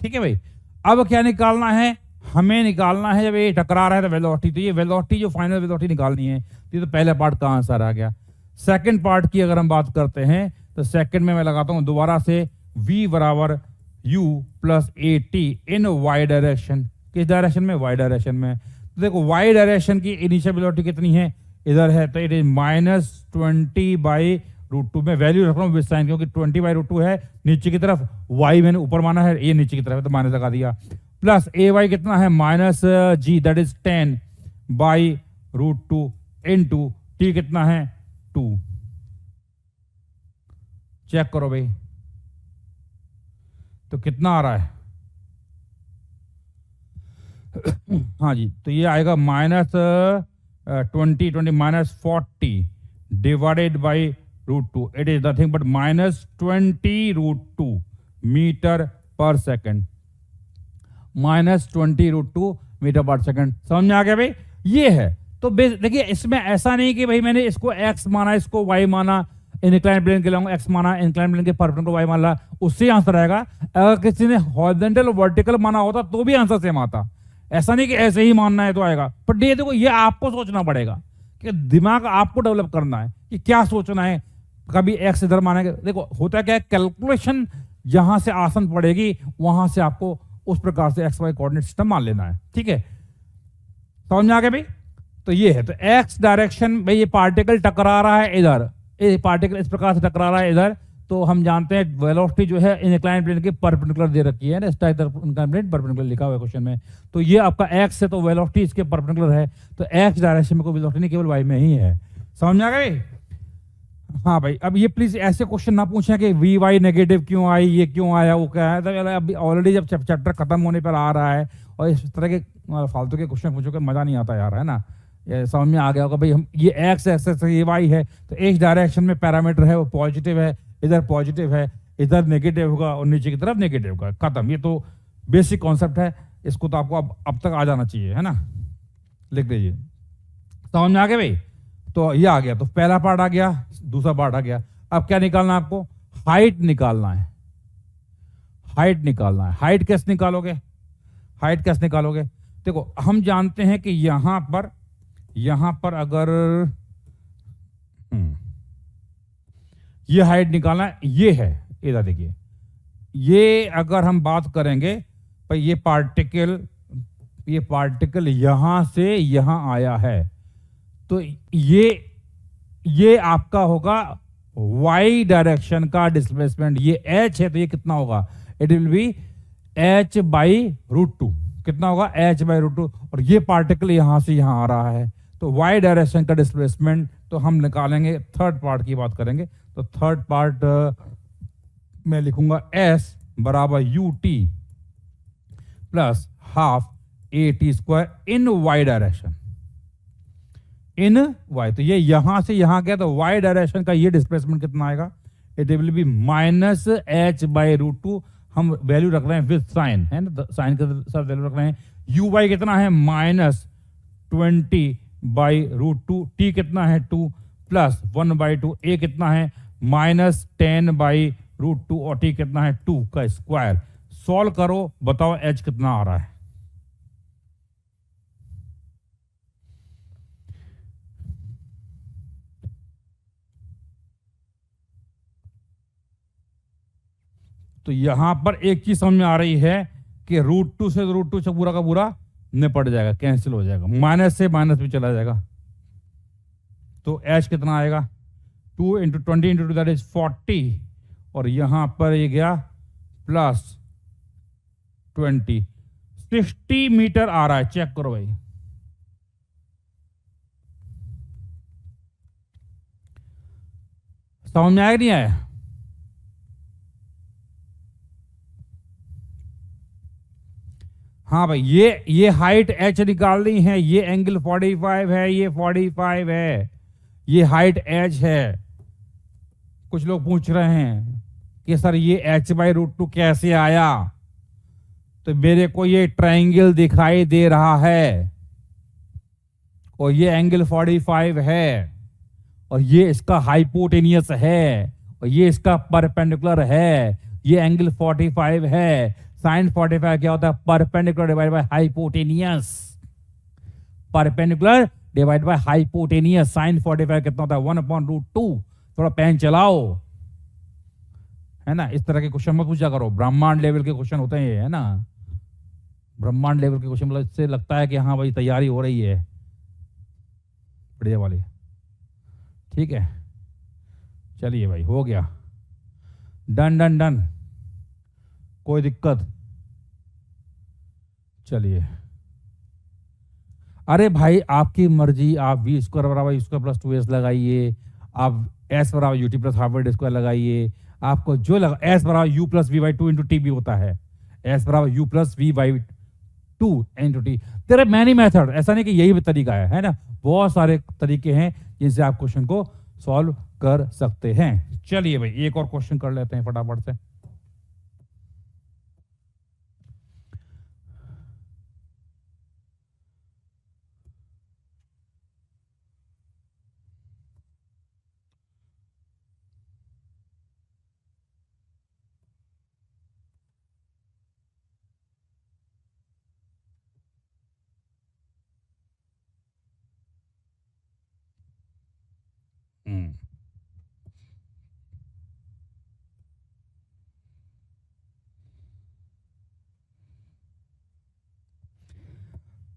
ठीक है भाई, अब क्या निकालना है, हमें निकालना है जब ये टकरा रहा है तो वेलोसिटी, तो ये वेलोसिटी जो फाइनल वेलोसिटी निकालनी है। ये तो पहले पार्ट का आंसर आ गया। सेकंड पार्ट की अगर हम बात करते हैं तो सेकंड में मैं लगाता हूं दोबारा से v बराबर u plus a t in y direction. किस डायरेक्शन में, वाई डायरेक्शन में। तो देखो वाई डायरेक्शन की इनिशियल वेलोसिटी कितनी है, इधर है, तो इट इज -20 बाई रूट 2 में वैल्यू रख रहा हूं विद साइन, क्योंकि 20 बाई रूट 2 है नीचे की तरफ, y मैंने ऊपर माना है, ये नीचे की तरफ है तो माइनस लगा दिया, प्लस ए वाई कितना है minus g that is 10 by root 2 into t कितना है 2। चेक करो भाई, तो कितना आ रहा है हाँ जी, तो ये आएगा -20 minus 40 divided by root 2, it is nothing but -20 root 2 metre per second, -20 root 2 metre per second. समझ में आ गया भाई, ये है। तो देखिए इसमें ऐसा नहीं कि भाई मैंने इसको x माना, इसको y माना, इंक्लाइन प्लेन के लिए x माना, इंक्लाइन प्लेन के परपेंडिकुलर y मान ला, उससे आंसर आएगा। अगर किसी ने हॉरिजॉन्टल वर्टिकल माना होता तो भी आंसर सेम आता। ऐसा नहीं कि ऐसे ही मानना है तो आएगा। पर ये देखो, ये आपको सोचना पड़ेगा कि दिमाग आपको डेवलप करना है कि क्या सोचना है। कभी x इधर मानेंगे, देखो होता क्या है, कैलकुलेशन जहां से आसान पड़ेगी वहां से आपको उस प्रकार से एक्स वाई कोऑर्डिनेट सिस्टम मान लेना है। ठीक है, समझ में आ गया भाई। तो ये है, तो एक्स डायरेक्शन भाई, ये पार्टिकल टकरा रहा है इधर, ये पार्टिकल इस प्रकार से टकरा रहा है इधर, तो हम जानते हैं वेलोसिटी जो है इंक्लाइन प्लेन के परपेंडिकुलर दे रखी है ना, इंक्लाइन प्लेन परपेंडिकुलर लिखा हुआ है क्वेश्चन में। तो ये आपका एक्स है तो वेलोसिटी इसके परपेंडिकुलर है, तो एक्स डायरेक्शन में कोई वेलोसिटी नहीं, केवल वाई में ही है। समझ में आ गई? हाँ भाई, अब ये प्लीज ऐसे क्वेश्चन ना पूछें कि वी वाई नेगेटिव क्यों आई, ये क्यों आया, वो क्या है। तो अभी ऑलरेडी जब चैप्टर खत्म होने पर आ रहा है और इस तरह के फालतू के क्वेश्चन पूछोगे मजा नहीं आता यार, है ना। ये समझ में आ गया होगा भाई, हम ये एक्स एक्सेस है, ये वाई है, तो एक्स डायरेक्शन में पैरामीटर है वो पॉजिटिव है, इधर पॉजिटिव है, इधर नेगेटिव होगा और नीचे की तरफ नेगेटिव होगा, खत्म। ये तो बेसिक कॉन्सेप्ट है, इसको तो आपको अब तक आ जाना चाहिए, है ना। लिख लीजिए, समझ में आ गया भाई। तो ये आ गया, तो पहला पार्ट आ गया, दूसरा पार्ट आ गया। अब क्या निकालना है आपको? हाइट निकालना है। हाइट निकालना है। हाइट कैसे निकालोगे? हाइट कैसे निकालोगे? देखो, हम जानते हैं कि यहां पर अगर ये हाइट निकालना है, ये है, इधर देखिए, ये अगर हम बात करेंगे भाई, ये पार्टिकल यहां से यहां आया है, तो ये आपका होगा y डायरेक्शन का डिस्प्लेसमेंट। ये h है तो ये कितना होगा? It will be h/√2। कितना होगा? h/√2। और ये पार्टिकल यहां से यहां आ रहा है, तो y डायरेक्शन का डिस्प्लेसमेंट तो हम निकालेंगे, थर्ड पार्ट की बात करेंगे। तो थर्ड पार्ट मैं लिखूंगा s बराबर ut प्लस हाफ at² इन y डायरेक्शन, इन y। तो ये यहां से यहां गया, तो y डायरेक्शन का ये डिस्प्लेसमेंट कितना आएगा? It will be -h/√2। हम वैल्यू रख रहे हैं विद साइन, है ना, साइन के साथ वैल्यू रख रहे हैं। uy कितना है? -20/√2। t कितना है? 2 प्लस 1/2। a कितना है? -10/√2 और t कितना है? 2 का स्क्वायर। सॉल्व करो, बताओ h कितना आ रहा है। तो यहां पर एक चीज समझ में आ रही है कि √2 से √2 से पूरा का पूरा निपट जाएगा, कैंसिल हो जाएगा, माइनस से माइनस भी चला जाएगा। तो h कितना आएगा? 2 × 20 × 2 दैट इज 40, और यहां पर ये गया प्लस 20, 60 मीटर आ रहा है। चेक करो भाई, समझ में आया कि नहीं आया? हाँ भाई, ये हाइट h निकालनी है, ये एंगल 45 है, ये 45 है, ये हाइट h है। कुछ लोग पूछ रहे हैं कि सर ये h/√2 कैसे आया? तो मेरे को ये ट्रायंगल दिखाई दे रहा है और ये एंगल 45 है और ये इसका हाइपोटेनियस है और ये इसका परपेंडिकुलर है। ये एंगल 45 है। साइन 45 क्या होता है? Perpendicular divide by hypotenuse. Perpendicular divide by hypotenuse. Sine 45 कितना होता है? 1/√2। थोड़ा पेन चलाओ, है ना। इस तरह के क्वेश्चन मत पूछा करो, ब्रह्मांड लेवल के क्वेश्चन होते हैं ये, है ना। ब्रह्मांड लेवल के क्वेश्चन मतलब इससे लगता है कि हाँ भाई तैयारी हो रही है बढ़िया वाली। ठीक है, चलिए भाई, हो गया, डन डन डन, कोई दिक्कत? चलिए, अरे भाई आपकी मर्जी, आप v² बराबर u² प्लस 2s लगाइए, आप s बराबर ut प्लस हाफ d² लगाइए, आपको जो लगा। s बराबर u plus v/2 into T भी होता है, s बराबर u plus v/2 into T. तेरे मैनी मेथड, ऐसा नहीं कि यही तरीका है ना, बहुत सारे तरीके हैं जिनसे आप क्वेश्चन को सॉल्व कर सकते हैं। चलिए भाई, एक और क्वेश्चन कर लेते हैं फटाफट से।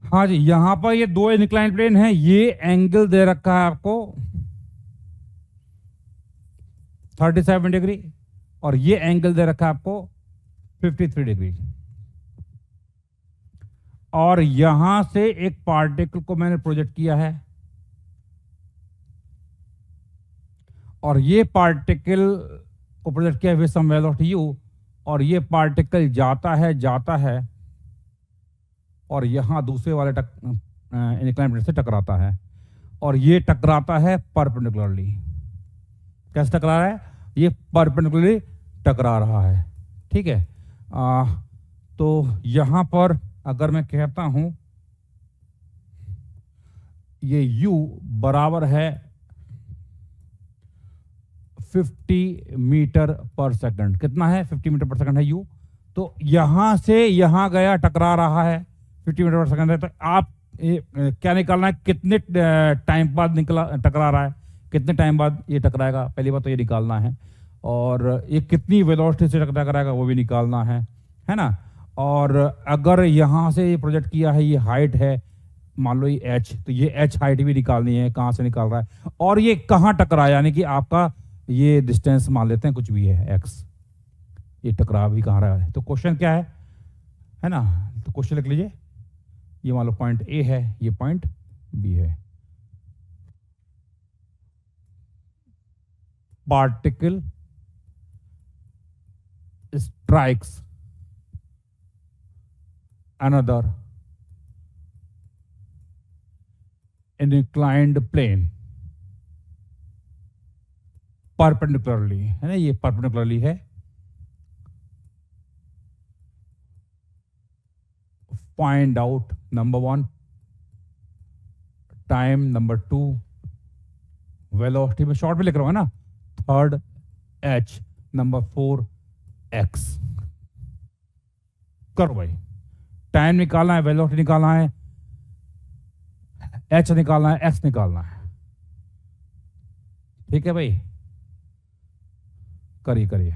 हाँ जी, यहां पर ये दो इंक्लाइन प्लेन है, ये एंगल दे रखा है आपको 37 डिग्री, और ये एंगल दे रखा है आपको 53 डिग्री, और यहां से एक पार्टिकल को मैंने प्रोजेक्ट किया है, और ये पार्टिकल को प्रोजेक्ट किया विद सम वेलोसिटी u, और ये पार्टिकल जाता है और यहां दूसरे वाले इंक्लाइंड प्लेन से टकराता है, और ये टकराता है परपेंडिकुलरली। कैसे टकरा रहा है? ये परपेंडिकुलरली टकरा रहा है, ठीक है। तो यहां पर अगर मैं कहता हूं ये u बराबर है 50 मीटर पर सेकंड। कितना है? 50 मीटर पर सेकंड है u। तो यहां से यहां गया, टकरा रहा है, 50 मीटर पर सेकंड है। तो आप क्या निकालना है? कितने टाइम बाद टकरा रहा है, कितने टाइम बाद ये टकराएगा, पहली बात तो ये निकालना है। और ये कितनी वेलोसिटी से टकराएगा वो भी निकालना है ना। और अगर यहाँ से ये प्रोजेक्ट किया है, ये हाइट है, मान लो ये h, तो ये h हाइट भी निकालनी है, कहाँ से निकाल रहा है, और ये कहाँ टकरा, यानी कि आपका ये डिस्टेंस मान लेते हैं कुछ भी है x, ये टकरा भी कहाँ रहा है। तो क्वेश्चन क्या है ना, तो क्वेश्चन लिख लीजिए। ये मान लो पॉइंट A है, ये पॉइंट B है। Particle strikes another inclined plane perpendicularly, है ना, ये perpendicularly है। Find out number 1 time, number 2 velocity, में शॉर्ट में लिख रहा हूं ना, थर्ड h, नंबर 4 x। करो भाई, टाइम निकालना है, वेलोसिटी निकालना है, h निकालना है, x निकालना है, ठीक है भाई, करिए करिए।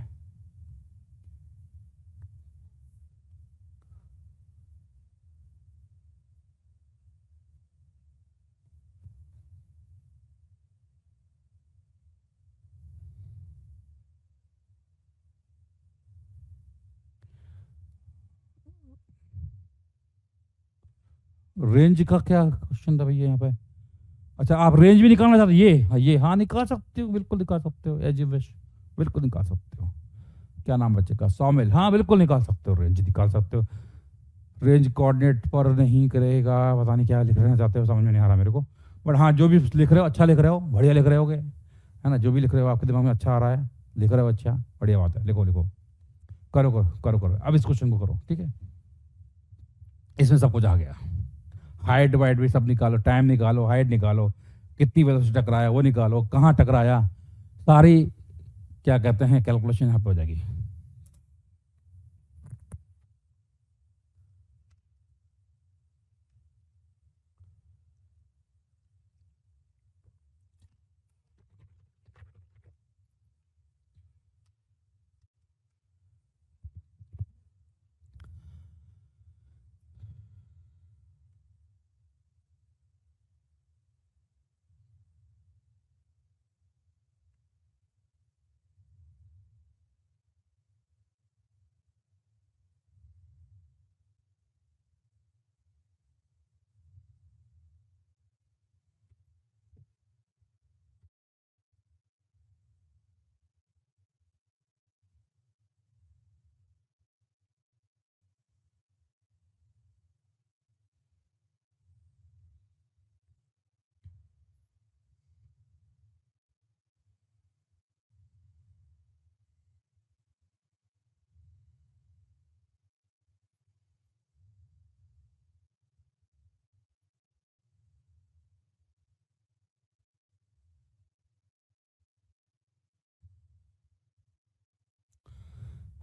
रेंज का क्या क्वेश्चन था भैया यहाँ पे? अच्छा, आप रेंज भी निकालना चाहते हो? ये हाँ निकाल सकते हो, बिल्कुल निकाल सकते हो, एज यू विश, बिल्कुल निकाल सकते हो। क्या नाम बच्चे का? सौमिल। हाँ बिल्कुल निकाल सकते हो, रेंज निकाल सकते हो। रेंज कोऑर्डिनेट पर नहीं करेगा, पता नहीं क्या लिखना चाहते हो, समझ में नहीं आ रहा मेरे को। बट हाँ, जो भी लिख रहे हो अच्छा लिख रहे हो, बढ़िया लिख रहे होगे, है ना। जो भी लिख रहे हो आपके दिमाग में अच्छा आ रहा है, लिख रहे हो अच्छा, बढ़िया बात है, लिखो लिखो, करो करो करो करो। अब इस क्वेश्चन को करो, ठीक है। इसमें सब कुछ आ गया, हाइट वाइट भी सब निकालो, टाइम निकालो, हाइट निकालो, कितनी वेलोसिटी टकराया वो निकालो, कहाँ टकराया, सारी क्या कहते हैं कैलकुलेशन यहाँ पे हो जाएगी।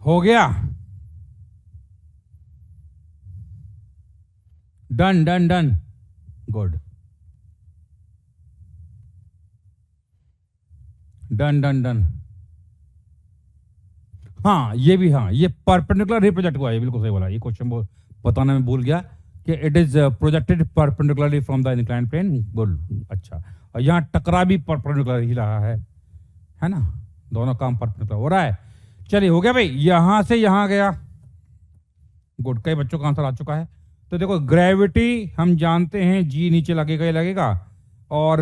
हो गया, done done done, good, done done done. हाँ ये भी, हाँ ये परपेंडिकुलर रिप्रोजेक्ट हुआ है, बिल्कुल सही बोला। ये क्वेश्चन बताना मैं भूल गया कि it is projected perpendicularly from the inclined plane, good, अच्छा। और यहाँ टकरा भी परपेंडिकुलर ही रहा है ना, दोनों काम परपेंडिकुलर हो रहा है। चलिए हो गया भाई, यहां से यहां गया। गुड, कई बच्चों का आंसर आ चुका है। तो देखो ग्रेविटी हम जानते हैं जी नीचे लगेगा ही लगेगा, और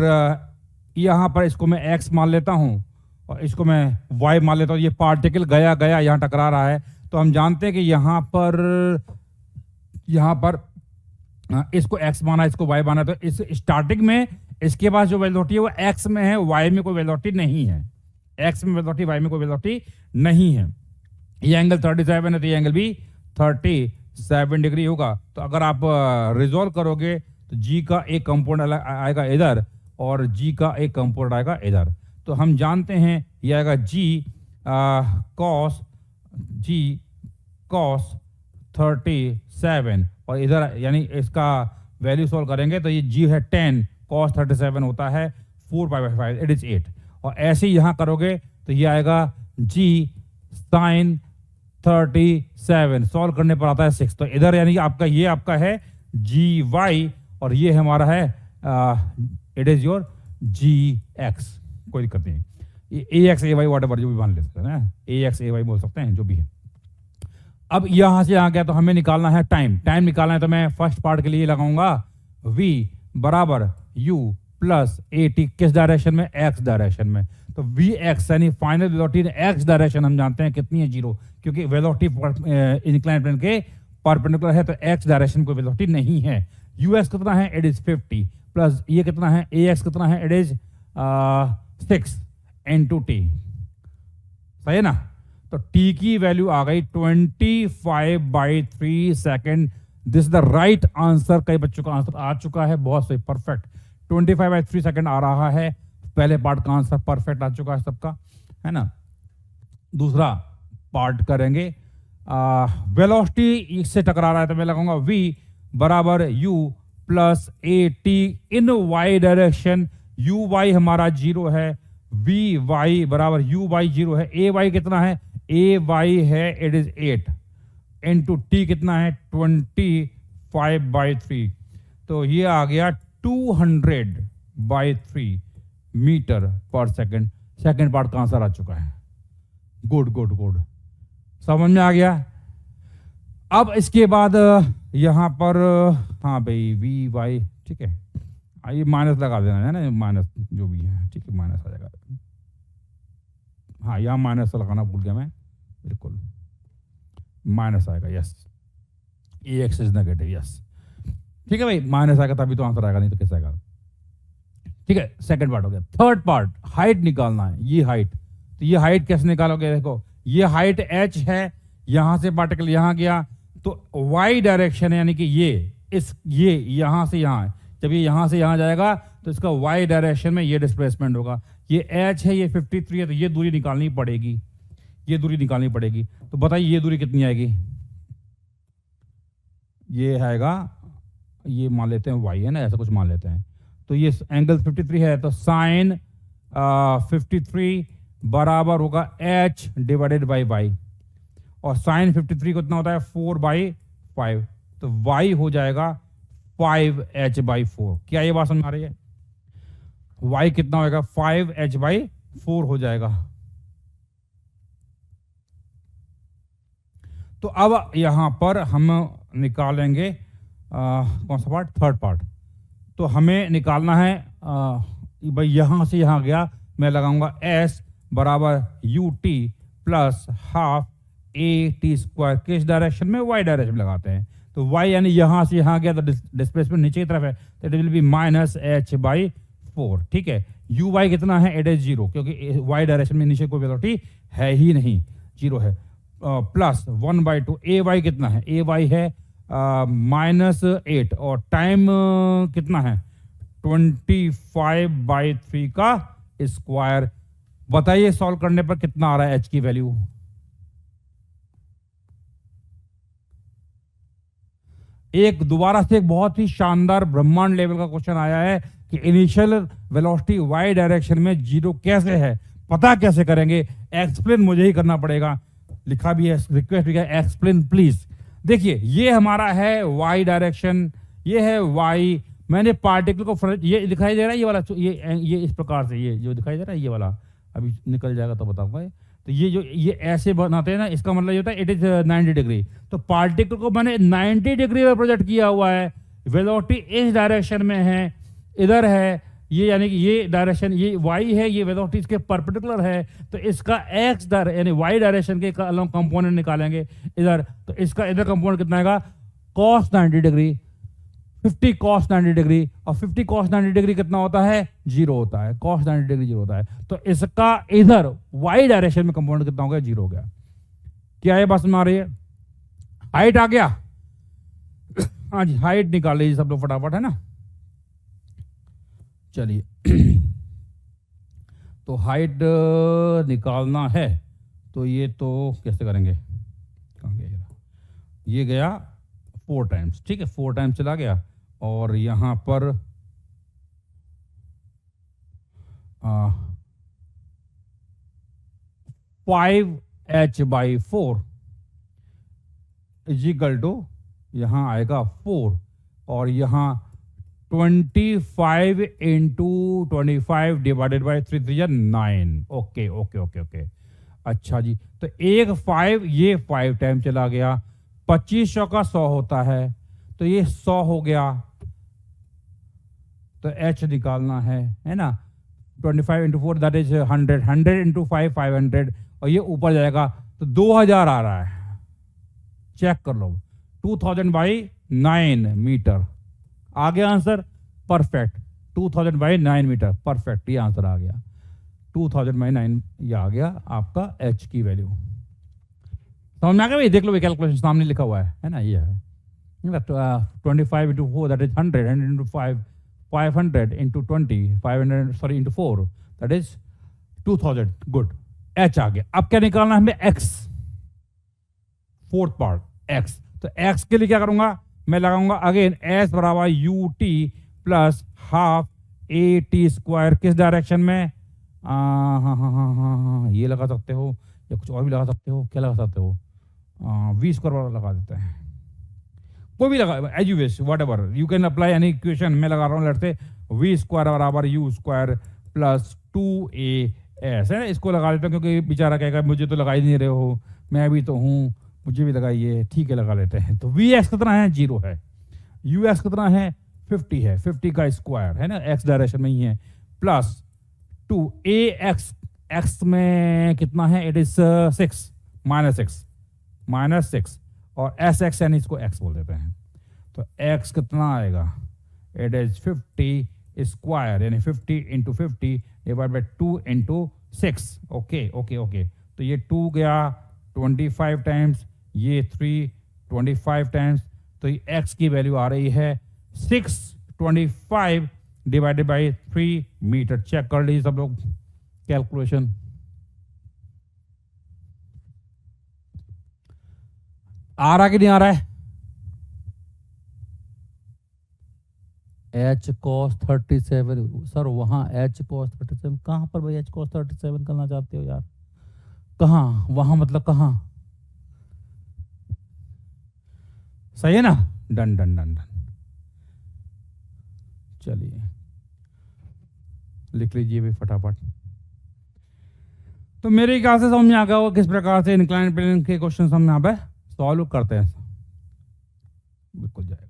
यहां पर इसको मैं एक्स मान लेता हूं और इसको मैं वाई मान लेता हूं। ये पार्टिकल गया गया यहां टकरा रहा है, तो हम जानते हैं कि यहां पर इसको एक्स माना, इसको वाई माना, तो इस स्टार्टिंग में इसके पास जो वेलोसिटी है वो एक्स में है, वाई में कोई वेलोसिटी नहीं है। एक्स में वेलोसिटी, वाई में कोई वेलोसिटी नहीं है। ये एंगल 37 है, तो ये एंगल भी 37 डिग्री होगा। तो अगर आप रिजॉल्व करोगे तो जी का एक कंपोनेंट आएगा इधर और जी का एक कंपोनेंट आएगा इधर। तो हम जानते हैं ये आएगा जी कॉस 37, और इधर यानी इसका वैल्यू सॉल्व करेंगे तो ये जी है 10 cos 37 होता है 4/5, इट इज 8। और ऐसे ही यहां करोगे तो ये आएगा जी sin 37, सॉल्व करने पर आता है 6। तो इधर यानी आपका ये आपका है जी वाई और ये हमारा है it is your g x. कोई दिक्कत नहीं, a x a y whatever जो भी मान लेते हैं ना, ए एक्स ए वाई बोल सकते हैं, जो भी है। अब यहां से आ गया तो हमें निकालना है टाइम। टाइम निकालना है तो मैं फर्स्ट पार्ट के लिए लगाऊंगा v बराबर u प्लस ए टी, किस डायरेक्शन में, एक्स डायरेक्शन में। तो वी एक्स यानी फाइनल वेलोसिटी एक्स डायरेक्शन हम जानते हैं कितनी है, 0, क्योंकि वेलोसिटी इंक्लाइंड प्लेन के परपेंडिकुलर है, तो एक्स डायरेक्शन कोई वेलोसिटी नहीं है। यू एक्स कितना है, इट इज 50, प्लस ये कितना है, ए एक्स कितना है, इट इज 6 into t, सही है ना। तो t की वैल्यू आ गई 25/3 second. This the right answer. कई बच्चों का आंसर आ चुका है, बहुत सही, परफेक्ट। 25/3 सेकेंड आ रहा है, पहले पार्ट का आंसर परफेक्ट आ चुका है सबका, है ना। दूसरा पार्ट करेंगे, वेलोसिटी इससे टकरा रहा है तो मैं लगाऊंगा v बराबर u plus a t in y direction. u y हमारा 0 है, v y बराबर u y 0 है, a y कितना है, a y है इट इज 8 इंटू t कितना है 25/3। तो ये आ गया 200/3 metre per second. Second part का आंसर आ चुका है। गुड गुड गुड, समझ में आ गया। अब इसके बाद यहां पर हाँ भाई वी वाई, ठीक है, ये माइनस लगा देना है ना, माइनस जो भी है, ठीक है, माइनस आ जाएगा। हाँ यहाँ माइनस लगाना भूल गया मैं, बिल्कुल माइनस आएगा, yes. A x is negative, yes, ठीक है भाई, माइनस आएगा तभी तो आंसर आएगा, नहीं तो कैसे आएगा। ठीक है, सेकंड पार्ट हो गया। थर्ड पार्ट, हाइट निकालना है। ये हाइट, तो ये हाइट कैसे निकालोगे, देखो ये हाइट h है, यहां से पार्टिकल यहां गया तो y डायरेक्शन है, यानी कि ये यहां से यहां है। जब ये यहां से यहां जाएगा तो इसका y डायरेक्शन में ये डिस्प्लेसमेंट होगा। ये h है, ये 53 है, तो ये दूरी निकालनी पड़ेगी, ये दूरी निकालनी पड़ेगी। तो बताइए ये दूरी कितनी आएगी, ये आएगा, ये मान लेते हैं y है ना, ऐसा कुछ मान लेते हैं। तो ये एंगल 53 है, तो साइन 53 बराबर होगा h डिवाइडेड बाई y, और साइन 53 कितना होता है 4/5, तो y हो जाएगा 5h/4। क्या ये बात समझ आ रही है, y कितना होगा 5h/4 हो जाएगा। तो अब यहां पर हम निकालेंगे कौन सा पार्ट, थर्ड पार्ट। तो हमें निकालना है भाई यहां से यहां गया, मैं लगाऊंगा s बराबर u t plus half A T square, किस डायरेक्शन में, y डायरेक्शन में लगाते हैं। तो y यानी यहां से यहां गया तो डिस्प्लेसमेंट नीचे की तरफ है, तो इट विल बी -h/4। ठीक है, यू वाई कितना है, इट इज 0, क्योंकि y डायरेक्शन में नीचे कोई वेलोसिटी है ही नहीं, 0 है। प्लस 1/2, ए वाई कितना है, ए वाई है -8, और टाइम कितना है 25/3 का स्क्वायर। बताइए सॉल्व करने पर कितना आ रहा है h की वैल्यू। एक दोबारा से एक बहुत ही शानदार ब्रह्मांड लेवल का क्वेश्चन आया है कि इनिशियल वेलोसिटी y डायरेक्शन में 0 कैसे है, पता कैसे करेंगे, एक्सप्लेन मुझे ही करना पड़ेगा। लिखा भी है, रिक्वेस्ट भी है, एक्सप्लेन प्लीज। देखिए ये हमारा है y डायरेक्शन, ये है y, मैंने पार्टिकल को ये दिखाई दे रहा है, ये वाला, ये इस प्रकार से, ये जो दिखाई दे रहा है ये वाला, अभी निकल जाएगा तो बताऊंगा। तो ये जो ये ऐसे बनाते हैं ना, इसका मतलब ये होता है इट इज 90 डिग्री। तो पार्टिकल को मैंने 90 डिग्री में प्रोजेक्ट किया हुआ है, वेलोसिटी इस डायरेक्शन में है, इधर है ये, यानी कि ये डायरेक्शन ये y है, ये वेलोसिटी इसके परपेंडिकुलर है, तो इसका x यानी y डायरेक्शन के कंपोनेंट निकालेंगे इधर, तो इसका इधर कंपोनेंट कितना आएगा cos 90 डिग्री, 50 cos 90 डिग्री, और 50 cos 90 डिग्री कितना होता है 0 होता है, cos 90 डिग्री 0 होता है, तो इसका इधर y डायरेक्शन में कंपोनेंट कितना हो गया 0 हो गया। क्या ये बात समझ आ रही है? हाइट आ गया। हाँ जी, हाइट निकाल लीजिए सब लोग फटाफट, है ना। चलिए तो हाइट निकालना है, तो ये तो कैसे करेंगे, कहाँ गया ये गया 4 टाइम्स, ठीक है 4 टाइम्स चला गया, और यहां पर 5h/4 इज इक्वल टू यहां आएगा 4, और यहां 25 into 25 divided by 3 3 9। Okay okay okay okay, अच्छा जी, तो एक 5 ये 5 टाइम चला गया, 2500 का 100 होता है, तो ये 100 हो गया, तो h निकालना है ना। 25 इंटू 4 दैट इज 100, 100 इंटू 5 500, और ये ऊपर जाएगा तो 2000 आ रहा है, चेक कर लो, 2000/9 मीटर आ गया आंसर, परफेक्ट, 2000/9 मीटर, परफेक्ट, ये आंसर आ गया 2000/9, ये आ गया आपका h की वैल्यू। समझ में आ गया भाई, देख लो कैलकुलेशन सामने लिखा हुआ है ना, ये है 25 into 4 that is 100, 100 into 5 500 into 20 500 sorry into 4 that is 2000, good, h आ गया। अब क्या निकालना है हमें x, फोर्थ पार्ट x, तो x के लिए क्या करूंगा मैं, लगाऊंगा अगेन s बराबर ut प्लस हाफ at², किस डायरेक्शन में, हाँ ये लगा सकते हो, या कुछ और भी लगा सकते हो, क्या लगा सकते हो, v² वाला लगा देते हैं, कोई भी लगा, as you wish, whatever you can apply any equation. मैं लगा रहा हूँ लेट्स से v² बराबर u² प्लस 2as है, इसको लगा लेता हूँ क्योंकि बेचारा कहेगा मुझे तो लगा ही नहीं रहे हो, मैं भी तो हूँ, मुझे भी लगाइए, ठीक है लगा लेते हैं। तो vx कितना है 0 है, us कितना है 50 है, 50 का स्क्वायर है ना, x डायरेक्शन में ही है, प्लस 2ax, x में कितना है इट इज 6 -6 और sx यानी इसको x बोल देते हैं, तो x कितना आएगा इट इज 50 स्क्वायर यानी 50 into 50 divide by 2 into 6। Okay okay okay, तो ये 2 गया 25 टाइम्स, ये 3 25 टाइम्स, तो ये x की वैल्यू आ रही है 625 डिवाइडेड बाई 3 मीटर। चेक कर लीजिए सब लोग कैलकुलेशन। आ रहा कि नहीं आ रहा है? h cos 37 सर, वहां h cos 37 कहां पर भाई, h cos 37 करना चाहते हो यार, कहां वहां मतलब कहां, सही है ना, डन डन डन डन, चलिए लिख लीजिए भाई फटाफट। तो मेरे ख्याल से समझ में आ गया होगा किस प्रकार से इंक्लाइन प्लेन के क्वेश्चन हम यहाँ पे सॉल्व करते हैं, बिल्कुल जाएगा।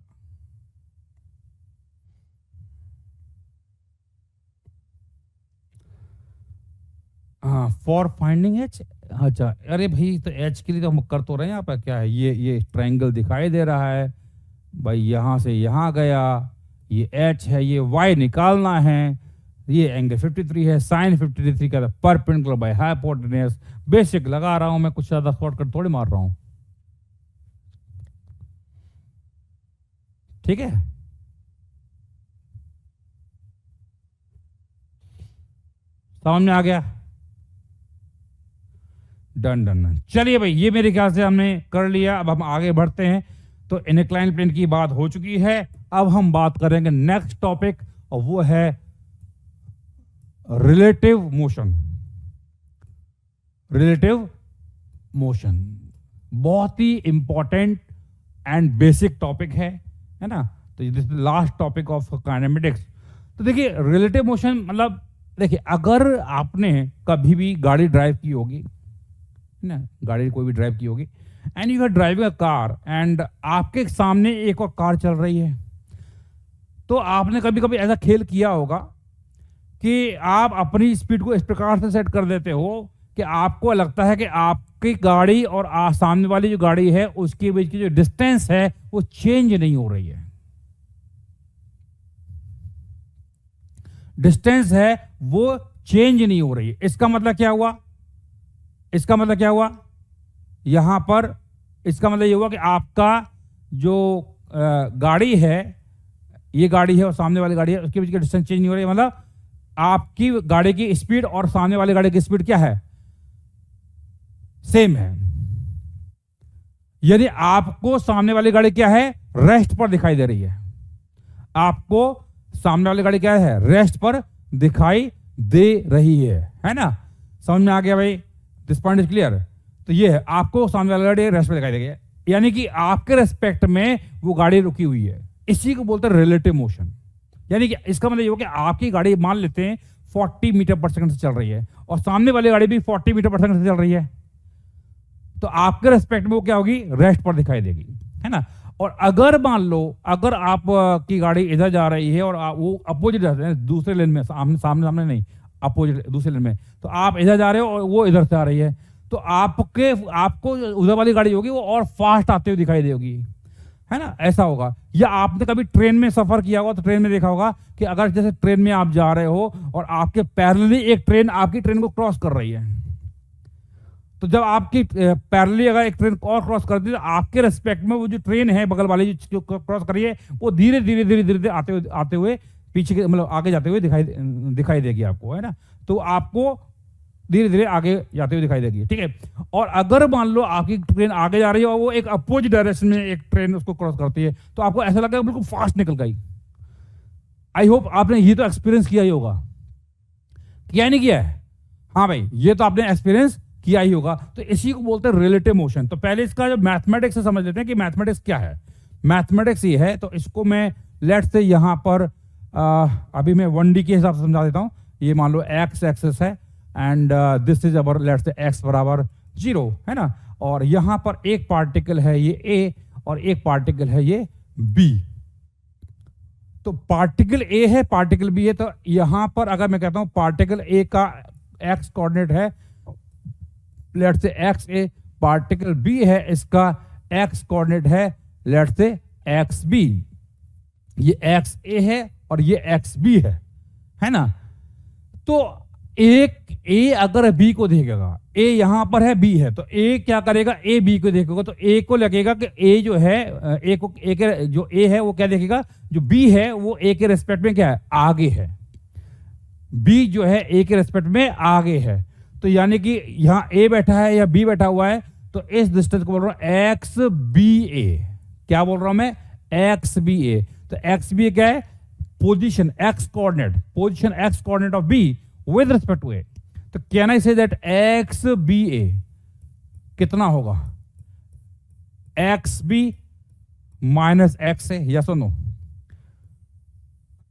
हाँ, फॉर फाइंडिंग एच, अच्छा अरे भाई तो एच के लिए तो हम कर तो रहे हैं, यहाँ पर क्या है, ये ट्रायंगल दिखाई दे रहा है भाई, यहाँ से यहाँ गया, ये एच है, ये वाई निकालना है, ये एंगल 53 है, साइन 53 का परपेंडिकुलर बाय हाइपोटेन्यूस, बेसिक लगा रहा हूं मैं, कुछ ज्यादा शॉर्टकट थोड़ी मार रहा हूं, ठीक है। समझ में आ गया, डन डन डन। चलिए भाई, ये मेरे ख्याल से हमने कर लिया, अब हम आगे बढ़ते हैं। तो इंक्लाइन प्लेन की बात हो चुकी है, अब हम बात करेंगे नेक्स्ट टॉपिक, और वो है रिलेटिव मोशन। रिलेटिव मोशन बहुत ही इंपॉर्टेंट एंड बेसिक टॉपिक है ना, तो this last topic of kinematics. तो देखिए रिलेटिव मोशन मतलब, देखिए अगर आपने कभी भी गाड़ी ड्राइव की होगी, ना, गाड़ी कोई भी ड्राइव की होगी। And you are driving a car एंड आपके सामने एक और कार चल रही है। तो आपने कभी कभी ऐसा खेल किया होगा कि आप अपनी स्पीड को इस प्रकार से सेट कर देते हो कि आपको लगता है कि आपकी गाड़ी और सामने वाली जो गाड़ी है उसके बीच की जो डिस्टेंस है वो चेंज नहीं हो रही है। डिस्टेंस है वो चेंज नहीं हो रही है। इसका मतलब क्या हुआ? इसका मतलब क्या हुआ यहां पर? इसका मतलब ये हुआ कि आपका जो गाड़ी है, ये गाड़ी है और सामने वाली गाड़ी है, उसके बीच की डिस्टेंस चेंज नहीं हो रही है। मतलब आपकी गाड़ी की स्पीड और सामने वाली गाड़ी की स्पीड क्या है? सेम है। यदि आपको सामने वाली गाड़ी क्या है? रेस्ट पर दिखाई दे रही है। आपको सामने वाली गाड़ी क्या है? रेस्ट पर दिखाई दे रही है ना? समझ में आ गया भाई? This point is clear. तो ये है, आपको सामने वाली गाड़ी रेस्ट पर दिखाई देगी, यानी कि आपके रेस्पेक्ट में वो गाड़ी रुकी हुई है। इसी को बोलते हैं रिलेटिव मोशन। यानी कि इसका मतलब ये हो कि आपकी गाड़ी मान लेते हैं 40 मीटर पर सेकंड से चल रही है और सामने वाली गाड़ी भी 40 मीटर पर सेकंड से चल रही है, तो आपके रेस्पेक्ट में वो क्या होगी? रेस्ट पर दिखाई देगी, है ना? और अगर मान लो अगर आप की गाड़ी इधर जा रही है और वो अपोजिट जाते हैं, दूसरे लेन में, सामने सामने नहीं, अपोजिट दूसरे लेन में, तो आप इधर जा रहे हो और वो इधर से आ रही है, तो आपको उधर वाली गाड़ी होगी वो और फास्ट आते हुए दिखाई देगी, है ना? ऐसा होगा। या आपने कभी ट्रेन में सफर किया होगा तो ट्रेन में देखा होगा कि अगर जैसे ट्रेन में आप जा रहे हो और आपके पैरेलली एक ट्रेन आपकी ट्रेन को क्रॉस कर रही है, तो जब आपकी पैरेलली अगर एक ट्रेन और क्रॉस करती है तो आपके रेस्पेक्ट में वो जो ट्रेन है बगल वाली जो क्रॉस कर रही है वो धीरे धीरे आते हुए पीछे के मतलब आगे जाते हुए दिखाई देगी आपको, है ना? तो आपको धीरे धीरे आगे जाते हुए दिखाई देगी, ठीक है? और अगर मान लो आपकी ट्रेन आगे जा रही है और वो एक अपोजिट डायरेक्शन में एक ट्रेन उसको क्रॉस करती है, तो आपको ऐसा लगेगा बिल्कुल फास्ट निकल गई। आई होप आपने ये तो एक्सपीरियंस किया ही होगा, किया नहीं किया है? हाँ भाई, ये तो आपने एक्सपीरियंस किया ही होगा। तो इसी को बोलते हैं रिलेटिव मोशन। तो पहले इसका जो मैथमेटिक्स से समझ लेते हैं कि मैथमेटिक्स क्या है। मैथमेटिक्स ये है, तो इसको मैं लेट्स से यहां पर अभी मैं 1D के हिसाब से समझा देता हूं। ये मान लो एक्स एक्सिस है and this is our let's say x बराबर 0, है ना? और यहां पर एक पार्टिकल है ये ए और एक पार्टिकल है ये बी। तो पार्टिकल ए है, पार्टिकल बी है। तो यहां पर अगर मैं कहता हूं पार्टिकल ए का एक्स कोऑर्डिनेट है let's say x a, particle b है इसका एक्स कोऑर्डिनेट है लेट्स से एक्स बी। ये एक्स ए है और ये एक्स बी है ना? तो एक ए अगर बी को देखेगा, ए यहां पर है बी है, तो ए क्या करेगा? ए बी को देखेगा तो ए को लगेगा कि ए जो है ए को ए के जो ए है वो क्या देखेगा? जो बी है वो ए के रेस्पेक्ट में क्या है? आगे है। बी जो है ए के रेस्पेक्ट में आगे है। तो यानी कि यहां ए बैठा है या बी बैठा हुआ है, तो इस डिस्टेंस को बोल रहा हूं एक्स बी ए। क्या बोल रहा हूं मैं? X b a. तो एक्स बी क्या है? Position x coordinate, position x coordinate of b with respect to a. तो can I say that x b a कितना होगा? X b minus x a, yes और no?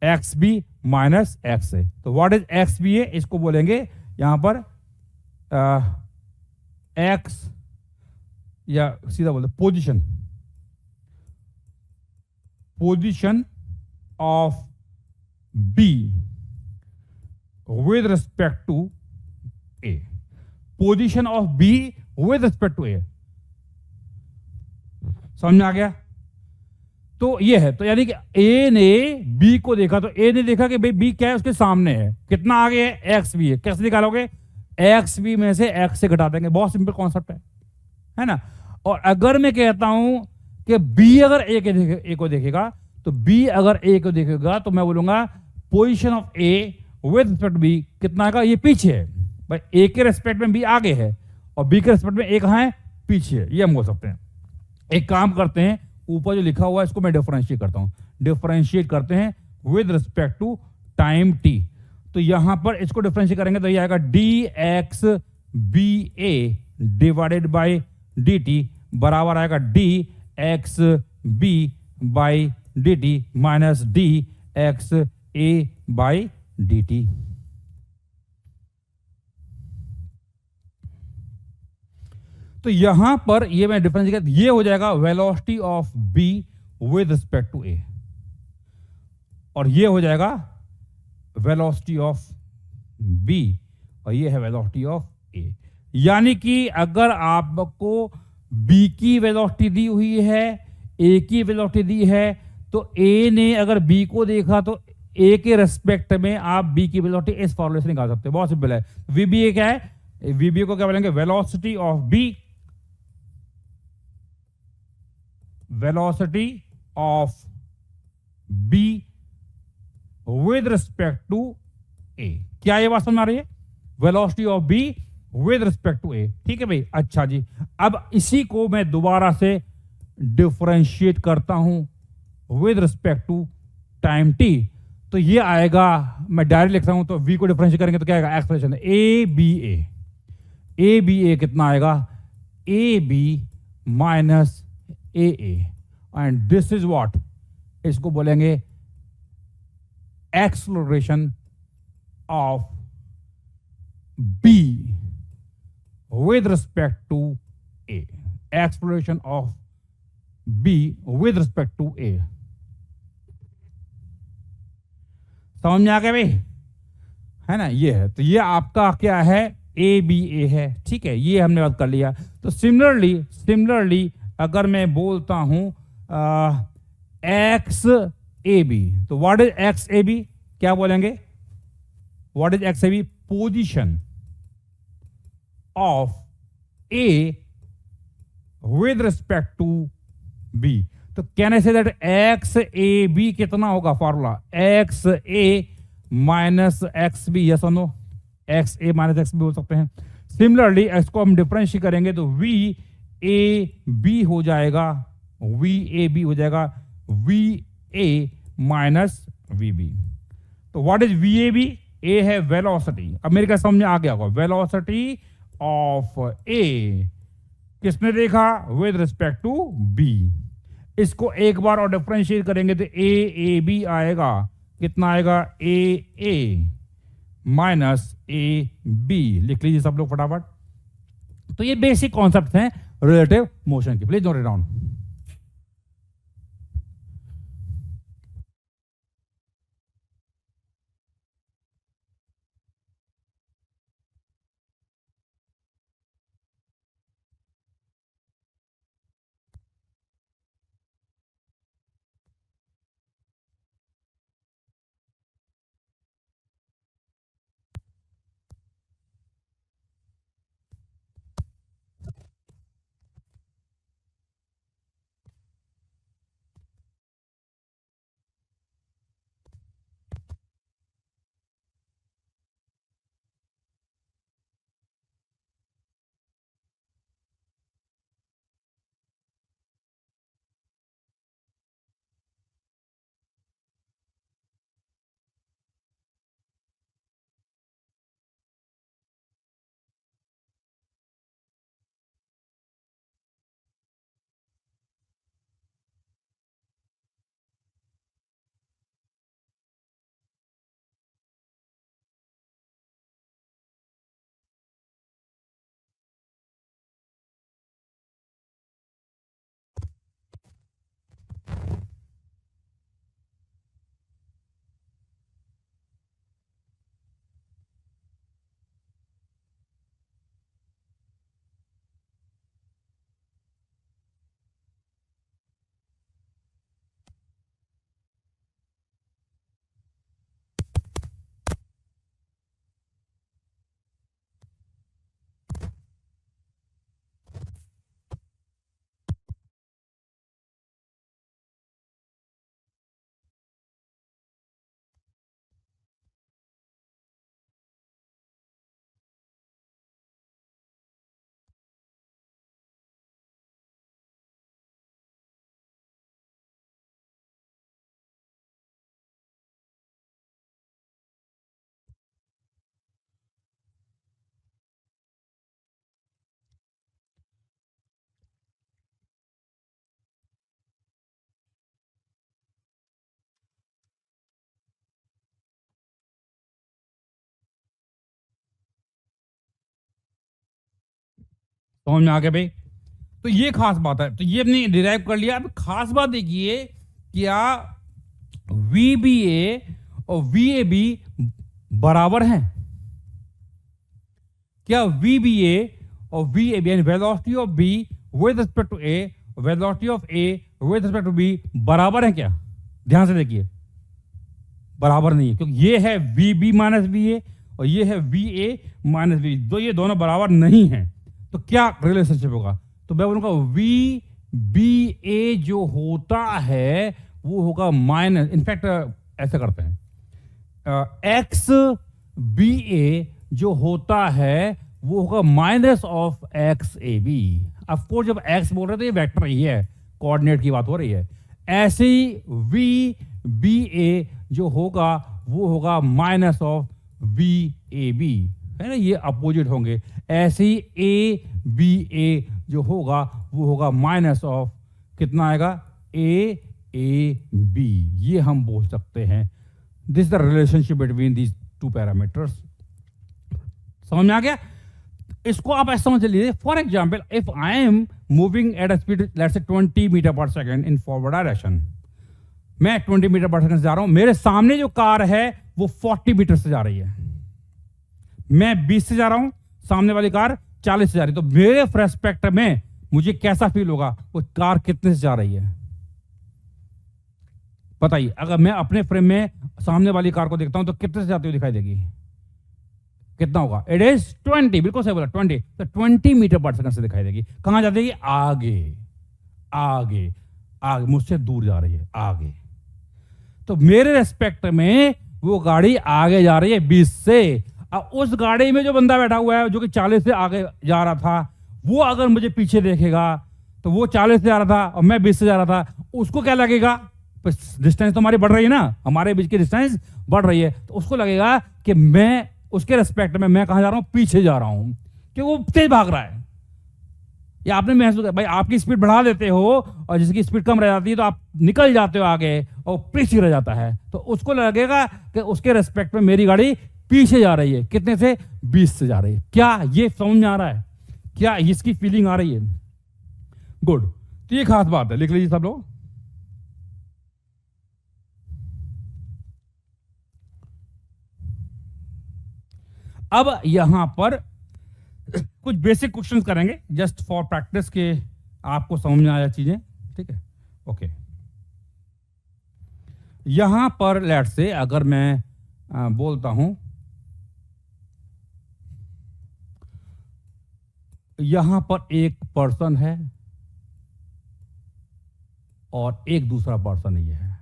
X b minus x a. तो what is x b a? इसको बोलेंगे यहां पर एक्स या सीधा बोलते position, position of b with respect to a. Position of b with respect to a. समझ में आ गया? तो ये है। तो यानी कि ए ने बी को देखा, तो ए ने देखा कि भाई बी क्या है? उसके सामने है। कितना आगे है? एक्स बी है। कैसे निकालोगे? एक्स बी में से एक्स से घटा देंगे। बहुत सिंपल कॉन्सेप्ट है ना? और अगर मैं कहता हूं कि बी अगर ए को देखेगा, तो बी अगर ए को देखेगा तो मैं बोलूंगा position of a with respect b कितना आएगा? ये पीछे है भाई। ए के रेस्पेक्ट में बी आगे है और बी के रेस्पेक्ट में ए कहां है? पीछे है। ये हम बोल सकते हैं। एक काम करते हैं, ऊपर जो लिखा हुआ है इसको मैं डिफरेंशिएट करता हूं। डिफरेंशिएट करते हैं with respect to time t. तो यहां पर इसको डिफरेंशिएट करेंगे तो ये आएगा d x b a divided by d t बराबर आएगा d x b by d t minus d x a by d t. तो यहां पर ये मैं डिफरेंस किया, ये हो जाएगा velocity of b with respect to a, और ये हो जाएगा वेलोसिटी ऑफ बी, और ये है वेलोसिटी ऑफ ए। यानी कि अगर आपको बी की वेलोसिटी दी हुई है, ए की वेलोसिटी दी है, तो ए ने अगर बी को देखा तो ए के रेस्पेक्ट में आप बी की वेलोसिटी इस फॉर्मूले से निकाल सकते हैं। बहुत सिंपल है। वीबीए क्या है? वीबीए को क्या बोलेंगे? Velocity of b, velocity of b with respect to a. क्या ये बात समझ आ रही है? Velocity of b with respect to a. ठीक है भाई। अच्छा जी, अब इसी को मैं दोबारा से डिफरेंशिएट करता हूं with respect to time t. तो ये आएगा, मैं डायरेक्ट लिखता हूं, तो v को डिफरेंशिएट करेंगे तो क्या आएगा? एक्सप्रेशन ए बी ए कितना आएगा? A b minus a and this is what, इसको बोलेंगे acceleration of b with respect to A, acceleration of B with respect to A। समझ में आ गया भाई? है ना? ये है, तो ये आपका क्या है? ए बी ए है। ठीक है, ये हमने बात कर लिया। तो सिमिलरली अगर मैं बोलता हूं एक्स ए बी, तो what is x a b? क्या बोलेंगे? What is x a b? Position of A with respect to B। तो can I say that x a b कितना होगा? Formula x a minus x b. Yes और no? X a minus x b बोल सकते हैं। सिमिलरली इसको हम डिफरेंशिएट करेंगे तो वी ए बी हो जाएगा, वी ए बी हो जाएगा v a minus v b. तो what is v a b? A है वेलोसिटी। अब मेरे क्या समझ में आ गया होगा? वेलोसिटी ऑफ ए किसने देखा? With respect to b. इसको एक बार और डिफरेंशिएट करेंगे तो ए बी आएगा, कितना आएगा? ए माइनस ए बी। लिख लीजिए सब लोग फटाफट। तो ये बेसिक कॉन्सेप्ट हैं रिलेटिव मोशन की। Please note it down. समझ में आ गया भाई? तो ये खास बात है, तो ये हमने डिराइव कर लिया। अब खास बात देखिए, क्या VBA और VAB बराबर हैं? क्या VBA और VAB यानी velocity of B with respect to A, velocity of A with respect to B बराबर है क्या? ध्यान से देखिए, बराबर नहीं है, क्योंकि ये है VB माइनस VA और ये है VA माइनस V, तो ये दोनों बराबर नहीं है। तो क्या रिलेशनशिप होगा? तो मैं बोलूंगा VBA जो होता है वो होगा माइनस, इनफैक्ट ऐसे करते हैं, XBA जो होता है वो होगा minus of XAB। Of course जब x बोल रहे तो ये वेक्टर ही है, कोऑर्डिनेट की बात हो रही है। ऐसे ही VBA जो होगा वो होगा माइनस ऑफ VAB, है ना, ये अपोजिट होंगे। ऐसे ही ABA जो होगा वो होगा माइनस ऑफ कितना आएगा, AAB। ये हम बोल सकते हैं this the relationship between these two parameters. समझ में आ गया? इसको आप ऐसा समझ लीजिए, for example if I am moving at a speed let's say 20 metre per second in forward direction, मैं 20 मीटर पर सेकेंड से जा रहा हूं, मेरे सामने जो कार है वो 40 मीटर से जा रही है, मैं 20 से जा रहा हूं, सामने वाली कार 40 से जा रही है, तो मेरे रेस्पेक्ट में मुझे कैसा फील होगा, वो कार कितने से जा रही है बताइए? अगर मैं अपने फ्रेम में सामने वाली कार को देखता हूं तो कितने से जाती हुई दिखाई देगी, कितना होगा? इट इज 20, बिल्कुल सही बोला 20, तो 20 मीटर पर सेकंड से दिखाई देगी। कहां जाती है? आगे आगे आगे, मुझसे दूर जा रही है आगे। तो मेरे रेस्पेक्ट में वो गाड़ी आगे जा रही है 20 से। अब उस गाड़ी में जो बंदा बैठा हुआ है जो कि 40 से आगे जा रहा था, वो अगर मुझे पीछे देखेगा तो वो 40 से जा रहा था और मैं 20 से जा रहा था, उसको क्या लगेगा? डिस्टेंस तो हमारी बढ़ रही है ना, हमारे बीच की डिस्टेंस बढ़ रही है, तो उसको लगेगा कि मैं उसके रेस्पेक्ट में मैं कहां जा रहा हूं, पीछे जा रहा हूं, क्योंकि वो तेज भाग रहा है। या आपने महसूस किया भाई, आपकी स्पीड बढ़ा देते हो और जिसकी स्पीड कम रह जाती है तो आप निकल जाते हो आगे और पीछे रह जाता है, तो उसको लगेगा कि उसके रेस्पेक्ट में मेरी गाड़ी पीछे जा रही है, कितने से? 20 से जा रही है। क्या ये समझ में आ रहा है? क्या इसकी फीलिंग आ रही है? गुड, तो ये खास बात है, लिख लीजिए सब लोग। अब यहां पर कुछ बेसिक क्वेश्चंस करेंगे जस्ट फॉर प्रैक्टिस के, आपको समझ में आया चीजें, ठीक है? ओके, यहां पर लेट से अगर मैं बोलता हूं, यहां पर एक पर्सन है और एक दूसरा पर्सन ये है,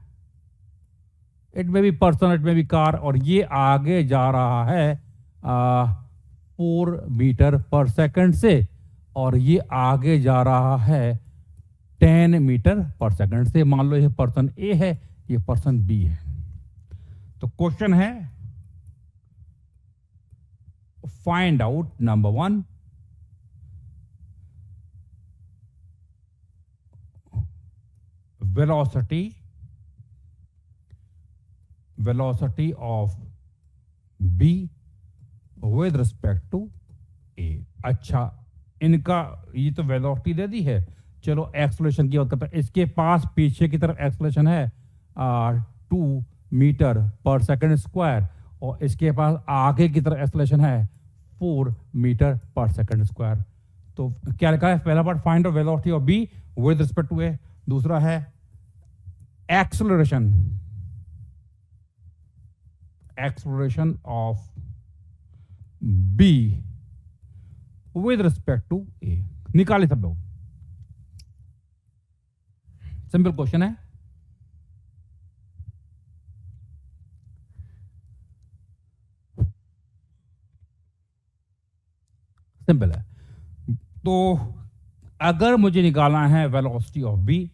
इट में भी पर्सन, इट में भी कार, और ये आगे जा रहा है 4 मीटर पर सेकंड से और ये आगे जा रहा है 10 मीटर पर सेकंड से। मान लो ये पर्सन ए है, ये पर्सन बी है। तो क्वेश्चन है find out number 1 velocity of B with respect to A। अच्छा, इनका ये तो वेलोसिटी दे दी है, चलो एक्सेलरेशन की बात करते हैं। इसके पास पीछे की तरफ एक्सेलरेशन है 2 मीटर पर सेकंड स्क्वायर और इसके पास आगे की तरफ एक्सेलरेशन है 4 मीटर पर सेकंड स्क्वायर। तो क्या लिखा है? पहला part find the velocity of b with respect to a, दूसरा है acceleration of B with respect to A। निकाले सब लोग, सिंपल क्वेश्चन है। सिंपल है। तो अगर मुझे निकालना है velocity of B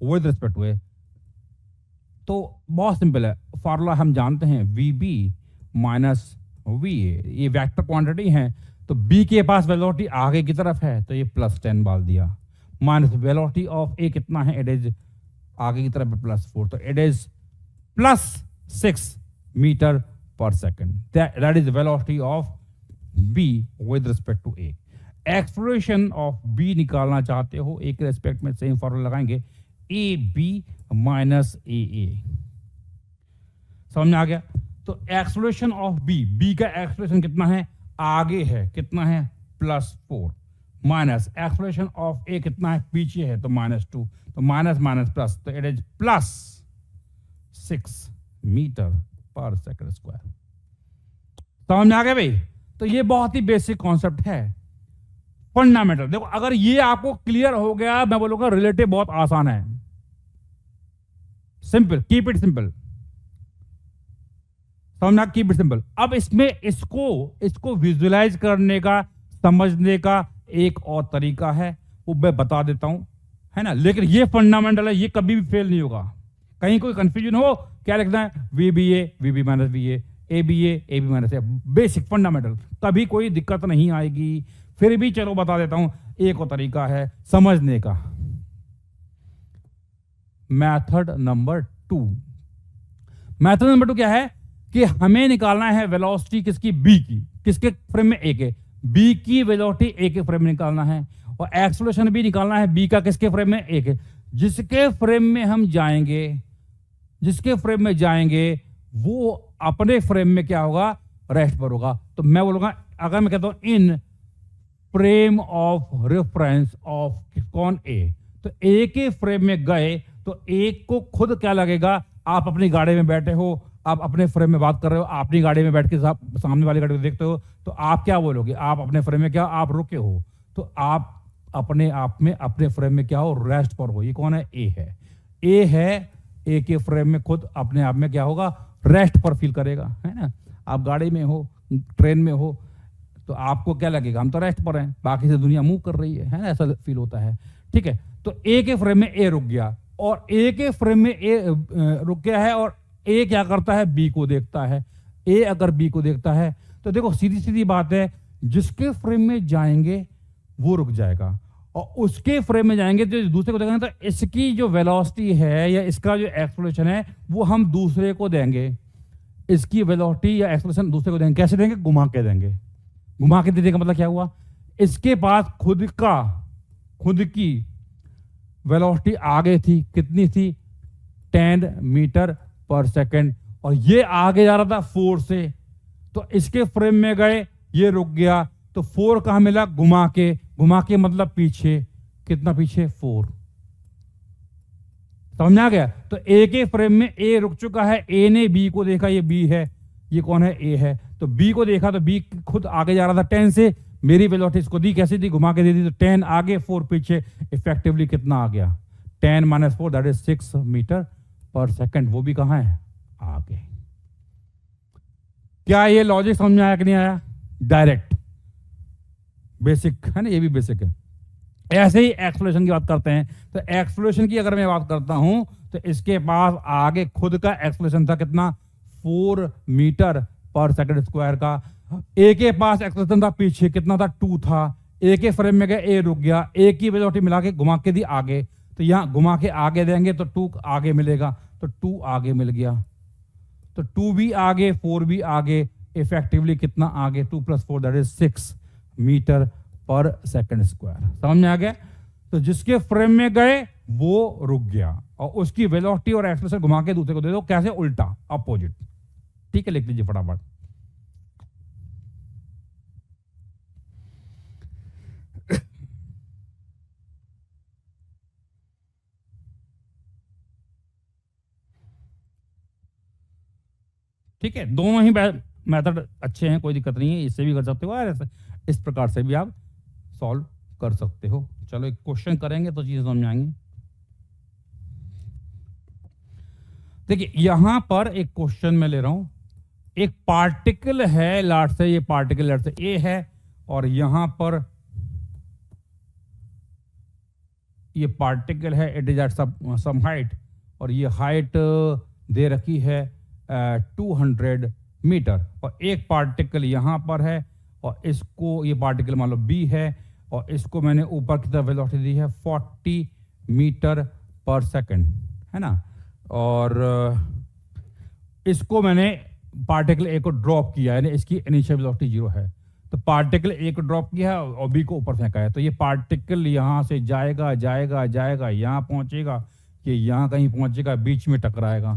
with respect to A, तो बहुत सिंपल है, फॉर्मूला हम जानते हैं VB माइनस VA, ये वेक्टर क्वांटिटी है, तो B के पास वेलोसिटी आगे की तरफ है तो ये +10 डाल दिया, माइनस वेलोसिटी ऑफ A कितना है? इट इज आगे की तरफ +4, तो it is +6 metre per second. That is velocity of B with respect to A। Exploration of b निकालना चाहते हो, एक रेस्पेक्ट में सेम फॉर्मूला लगाएंगे, ए बी माइनस ए। समझ में आ गया? तो एक्सप्लोरेशन ऑफ बी, बी का एक्सप्लोरेशन कितना है, आगे है, कितना है, +4, माइनस एक्सप्लोरेशन ऑफ ए कितना है, पीछे है, तो -2, तो माइनस माइनस प्लस, तो it is +6 metre per second square. समझ में आ गया भाई? तो ये बहुत ही बेसिक कॉन्सेप्ट है, फंडामेंटल। देखो अगर ये आपको क्लियर हो गया, मैं बोलूंगा रिलेटिव बहुत आसान है, सिंपल, कीप इट सिंपल। समझना, कीप इट सिंपल। अब इसमें इसको विजुअलाइज करने का, समझने का एक और तरीका है, वो मैं बता देता हूं, है ना। लेकिन ये फंडामेंटल है, ये कभी भी फेल नहीं होगा। कहीं कोई कंफ्यूजन हो, क्या लिखना है, VBA VB minus VA, ABA AB minus A, basic fundamental, कभी कोई दिक्कत नहीं आएगी। फिर भी चलो बता देता हूं, एक और तरीका है समझने का। मेथड नंबर 2 क्या है कि हमें निकालना है वेलोसिटी किसकी, बी की, किसके फ्रेम में, ए के, बी की वेलोसिटी ए के फ्रेम में निकालना है, और एक्सेलरेशन भी निकालना है बी का किसके फ्रेम में, ए के। जिसके फ्रेम में हम जाएंगे, जिसके फ्रेम में जाएंगे वो अपने फ्रेम में क्या होगा, रेस्ट पर होगा। तो मैं बोलूंगा, अगर मैं कहता हूं in frame of reference of कौन, ए, तो ए के फ्रेम में गए तो एक को खुद क्या लगेगा, आप अपनी गाड़ी में बैठे हो, आप अपने फ्रेम में बात कर रहे हो, आप अपनी गाड़ी में बैठ के सामने वाली गाड़ी को देखते हो, तो आप क्या बोलोगे, आप अपने फ्रेम में क्या, आप रुके हो, तो आप अपने आप में अपने फ्रेम में क्या हो, रेस्ट पर हो। ये कौन है, ए है, ए है, ए के फ्रेम में खुद अपने आप में क्या होगा, रेस्ट पर फील करेगा, है ना। आप गाड़ी में हो, ट्रेन में हो, तो आपको क्या लगेगा, हम तो रेस्ट पर हैं, बाकी से दुनिया मूव कर रही है ना, ऐसा फील होता है। ठीक है, तो ए के फ्रेम में ए रुक गया, और ए के फ्रेम में ए रुक गया है, और ए क्या करता है, बी को देखता है। ए अगर बी को देखता है तो देखो सीधी सीधी बात है, जिसके फ्रेम में जाएंगे वो रुक जाएगा, और उसके फ्रेम में जाएंगे तो दूसरे को देखेंगे, तो इसकी जो वेलोसिटी है या इसका जो एक्सेलरेशन है वो हम दूसरे को देंगे। इसकी वेलोसिटी या एक्सेलरेशन दूसरे को देंगे। कैसे देंगे, घुमा के देंगे। घुमा के देने का मतलब क्या हुआ, इसके पास खुद की वेलोसिटी आगे थी, कितनी थी, 10 मीटर पर सेकंड, और ये आगे जा रहा था 4 से, तो इसके फ्रेम में गए, ये रुक गया, तो 4 कहां मिला, घुमा के मतलब पीछे, कितना पीछे, 4। समझ आ गया? तो ए के फ्रेम में ए रुक चुका है, ए ने बी को देखा, ये बी है, ये कौन है, ए है, तो बी को देखा, तो बी खुद आगे जा रहा था 10 से, मेरी वेलोसिटी इसको दी, कैसे दी, घुमा के दे दी, तो 10 आगे 4 पीछे, इफेक्टिवली कितना आ गया, 10 - 4 that is 6 metre per second. वो भी कहां है, आगे। क्या ये लॉजिक समझ में आया कि नहीं आया? डायरेक्ट, बेसिक है ना, ये भी बेसिक है। ऐसे ही एक्सप्लोरेशन की बात करते हैं, तो एक्सप्लोरेशन की अगर मैं बात करता हूं, तो इसके पास आगे खुद का एक्सप्लोरेशन था कितना, 4 मीटर पर सेकंड स्क्वायर का। ए के पास एक्सप्लोरेशन था पीछे, कितना था, 2 था। ए के फ्रेम में गए, ए रुक गया, ए की वेलोसिटी मिला के घुमा के दी आगे, तो यहां घुमा के आगे देंगे तो 2 आगे मिलेगा, तो 2 आगे मिल गया, तो 2 भी आगे, 4 भी आगे, इफेक्टिवली कितना आगे, 2 + 4 that is 6 metre per second square. समझ में आ गया? तो जिसके फ्रेम में गए वो रुक गया, और उसकी वेलोसिटी और एक्सेलरेशन घुमा के दूसरे को दे दो, कैसे, उल्टा, अपोजिट। ठीक है, लिख लीजिए फटाफट। ठीक है, दोनों ही मेथड अच्छे हैं, कोई दिक्कत नहीं है, इससे भी कर सकते हो, और इस प्रकार से भी आप सॉल्व कर सकते हो। चलो एक क्वेश्चन करेंगे तो चीजें समझ में आएंगी। देखिए यहां पर एक क्वेश्चन मैं ले रहा हूं, एक पार्टिकल है लाट से, ये पार्टिकल लाट से ए है, और यहां पर ये पार्टिकल है, it is at some height, और ये हाइट दे रखी है 200 मीटर, और एक पार्टिकल यहां पर है, और इसको, ये पार्टिकल मान लो बी है, और इसको मैंने ऊपर की तरफ वेलोसिटी दी है 40 मीटर पर सेकंड, है ना, और इसको मैंने पार्टिकल ए को ड्रॉप किया है, इसकी इनिशियल वेलोसिटी 0 है। तो पार्टिकल ए को ड्रॉप किया है और बी को ऊपर फेंका है, तो ये पार्टिकल यहां से जाएगा जाएगा जाएगा, यहां पहुंचेगा कि यहां कहीं पहुंचेगा, बीच में टकराएगा।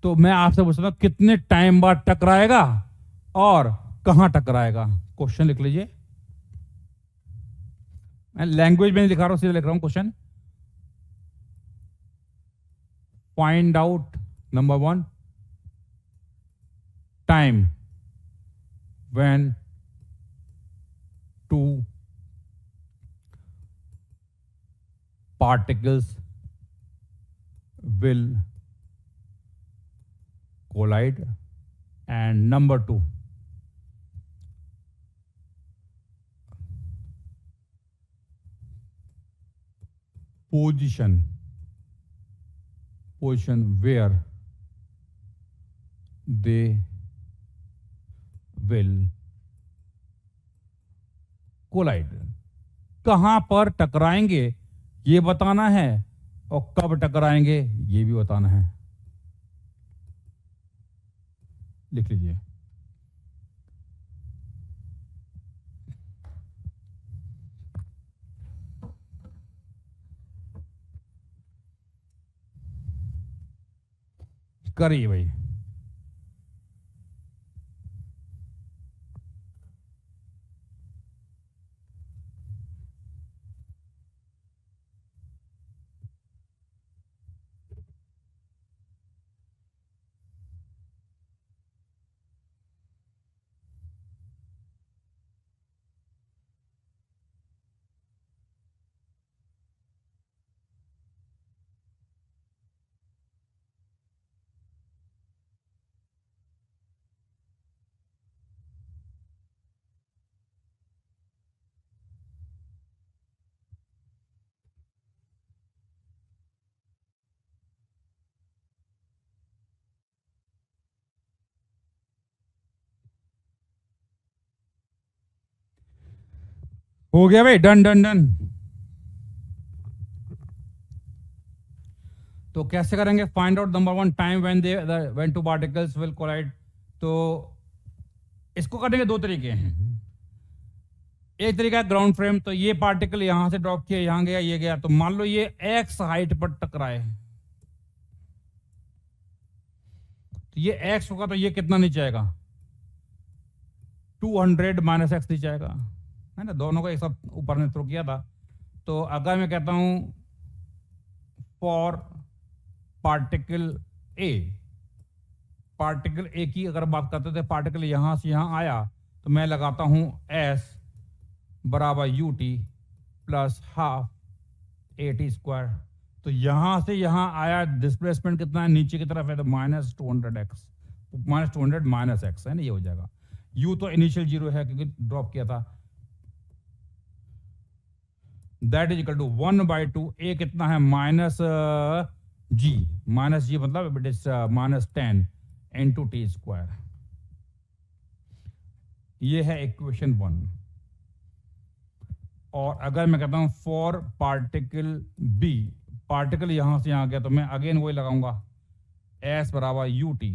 तो मैं आपसे पूछ रहा हूं कितने टाइम बाद टकराएगा और कहां टकराएगा। क्वेश्चन लिख लीजिए, मैं लैंग्वेज में नहीं लिखा रहा हूं, सीधे लिख रहा हूं question. Find out number 1 time when two particles will collide, and number 2 position where they will collide। कहां पर टकराएंगे ये बताना है और कब टकराएंगे ये भी बताना है। लिख लीजिए, करिए भाई। हो गया भाई, डन डन डन। तो कैसे करेंगे, find out number 1 time when two particles will collide. तो इसको करने के दो तरीके हैं। एक तरीका है ग्राउंड फ्रेम, तो ये पार्टिकल यहां से ड्रॉप किया, यहां गया, ये गया, तो मान लो ये एक्स हाइट पर टकराए, तो ये एक्स होगा, तो ये कितना नीचे आएगा, 200 माइनस एक्स नीचे आएगा, है ना। दोनों को एक साथ ऊपर ने थ्रो किया था। तो अगर मैं कहता हूं फॉर पार्टिकल ए की अगर बात करते थे, पार्टिकल यहां से यहां आया, तो मैं लगाता हूं एस बराबर u t plus half A T square. तो यहां से यहां आया, डिस्प्लेसमेंट कितना है, नीचे की तरफ है, तो -200x -200 माइनस एक्स है ना, ये हो जाएगा। यू तो इनिशियल 0 है क्योंकि ड्रॉप किया था। दैट इज इक्वल टू 1/2, ए कितना है, -g मतलब it is -10 into T square. ये है इक्वेशन 1। और अगर मैं कहता हूं फॉर पार्टिकल बी, पार्टिकल यहां से यहां गया, तो मैं अगेन वही लगाऊंगा, एस बराबर u t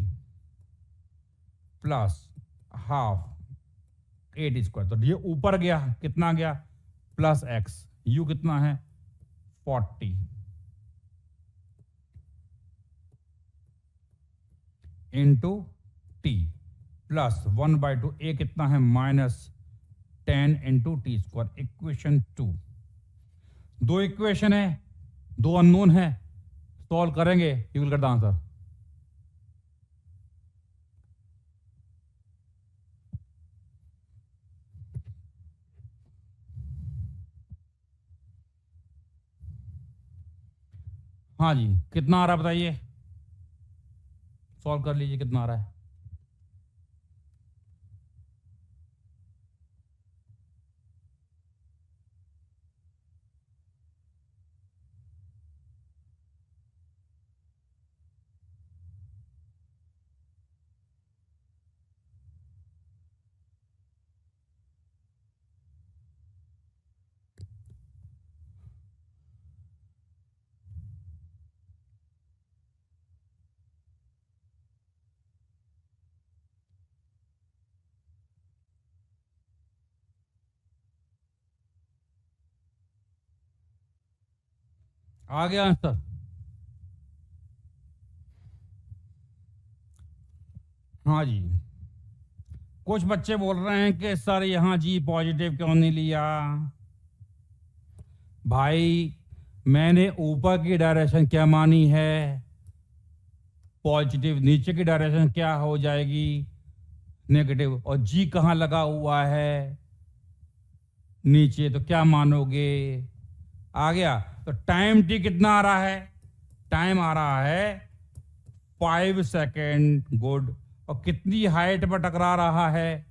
plus half A T square. तो ये ऊपर गया, कितना गया, प्लस एक्स, यू कितना है 40 इंटू टी प्लस 1/2, ए कितना है -10 इंटू टी स्क्वायर। इक्वेशन 2। दो इक्वेशन है, दो अननोन है, सॉल्व करेंगे, you will get the answer. हाँ जी, कितना आ रहा है बताइए, सॉल्व कर लीजिए, कितना आ रहा है। आ गया आंसर? हाँ जी। कुछ बच्चे बोल रहे हैं कि सर यहाँ जी पॉजिटिव क्यों नहीं लिया? भाई मैंने ऊपर की डायरेक्शन क्या मानी है, पॉजिटिव, नीचे की डायरेक्शन क्या हो जाएगी, नेगेटिव। और जी कहाँ लगा हुआ है, नीचे, तो क्या मानोगे? आ गया। तो टाइम टी कितना आ रहा है? टाइम आ रहा है 5 सेकेंड। गुड। और कितनी हाइट पर टकरा रहा है?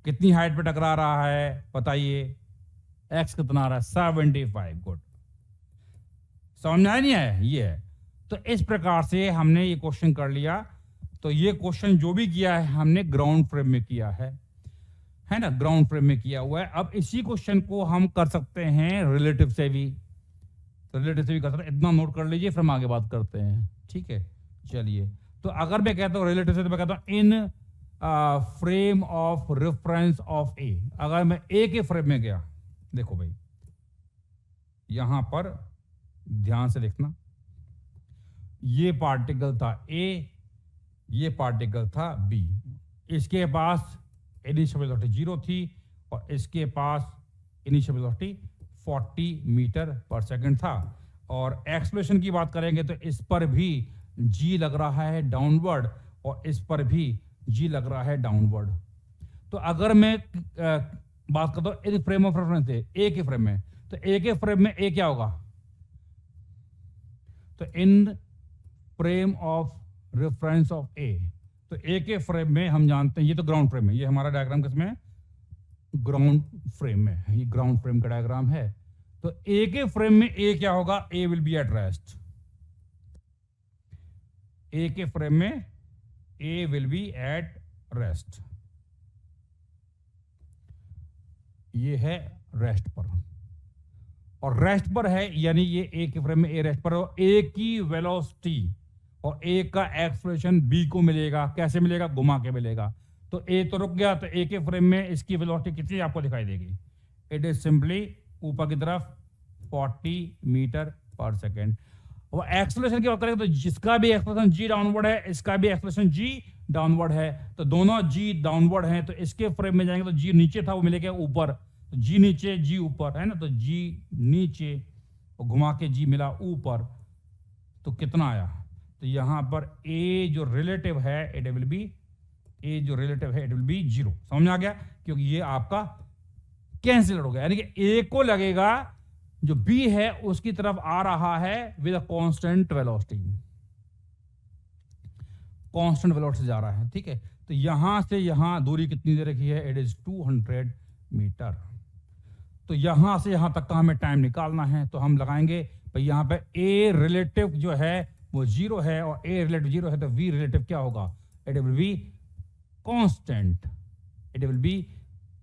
कितनी हाइट पर टकरा रहा है बताइए? एक्स कितना आ रहा है? 75। गुड। समझ में आया नहीं है? ये है। तो इस प्रकार से हमने ये क्वेश्चन कर लिया। तो ये क्वेश्चन जो भी किया है हमने ग्राउंड फ्रेम में किया है ना, ग्राउंड फ्रेम में किया हुआ है। अब इसी क्वेश्चन को हम कर सकते हैं रिलेटिव से भी, रिलेटिव से भी कर सकते हैं। इतना नोट कर लीजिए, फिर हम आगे बात करते हैं। ठीक है, चलिए। तो अगर मैं कहता हूं रिलेटिव से, तो मैं कहता हूं in frame of reference of a. अगर मैं ए के फ्रेम में गया, देखो भाई यहां पर ध्यान से देखना, ये पार्टिकल था ए, ये पार्टिकल था बी। इसके पास इनिशियल वेलोसिटी 0 थी और इसके पास initial velocity 40 metre per second था। और एक्सप्रेशन की बात करेंगे तो इस पर भी जी लग रहा है डाउनवर्ड और इस पर भी जी लग रहा है डाउनवर्ड। तो अगर मैं बात करता हूं इन फ्रेम ऑफ रेफरेंस से ए के फ्रेम में, तो ए के फ्रेम में ए क्या होगा? तो in frame of reference of a, तो ए के फ्रेम में हम जानते हैं, ये तो ग्राउंड फ्रेम है, ये हमारा डायग्राम किसमें है? ग्राउंड फ्रेम में। ये ग्राउंड फ्रेम का डायग्राम है। तो ए के फ्रेम में ए क्या होगा? ए विल बी एट रेस्ट। ए के फ्रेम में ए विल बी एट रेस्ट। ये है रेस्ट पर, और रेस्ट पर है, यानी ये ए के फ्रेम में ए रेस्ट पर, और ए की वेलोसिटी और ए का एक्सप्रेशन बी को मिलेगा। कैसे मिलेगा? घुमा के मिलेगा। तो ए तो रुक गया, तो ए के फ्रेम में इसकी वेलोसिटी कितनी आपको दिखाई देगी? इट इज सिंपली ऊपर की तरफ 40 मीटर पर सेकेंड। और एक्सप्रेशन की बात करें तो जिसका भी एक्सप्रेशन जी डाउनवर्ड है, इसका भी एक्सप्रेशन जी डाउनवर्ड है, तो दोनों जी डाउनवर्ड हैं। तो इसके फ्रेम में जाएंगे तो जी नीचे था, वो मिलेगा ऊपर। तो जी नीचे जी ऊपर, है ना, तो जी नीचे और घुमा के जी मिला ऊपर। तो कितना आया? तो यहां पर ए जो रिलेटिव है इट विल बी, ए जो रिलेटिव है इट विल बी 0। समझ में आ गया? क्योंकि ये आपका कैंसिल हो गया, यानी कि ए को लगेगा जो बी है उसकी तरफ आ रहा है with a constant velocity, constant velocity जा रहा है। ठीक है, तो यहां से यहां दूरी कितनी दे रखी है? It is 200 metre. तो यहां से यहां तक का हमें टाइम निकालना है, तो हम लगाएंगे भाई यहां पे ए रिलेटिव जो है वो 0 है और ए रिलेटिव 0 है, तो वी रिलेटिव क्या होगा? It will be constant, it will be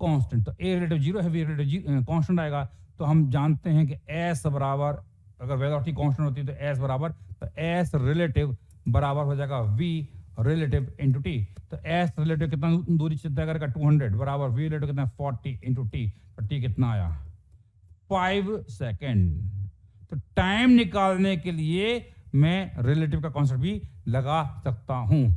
constant. तो ए रिलेटिव 0 है, वी रिलेटिव कांस्टेंट आएगा। तो हम जानते हैं कि एस बराबर, अगर वेलोसिटी कांस्टेंट होती है तो एस बराबर, तो एस रिलेटिव बराबर हो जाएगा वी रिलेटिव इंटू टी। तो एस रिलेटिव कितना दूरी तय करेगा? 200 बराबर वी रिलेटिव कितना? 40 इंटू टी। तो टी कितना आया? 5 सेकेंड। तो टाइम निकालने के लिए मैं रिलेटिव का कॉन्सेप्ट भी लगा सकता हूं।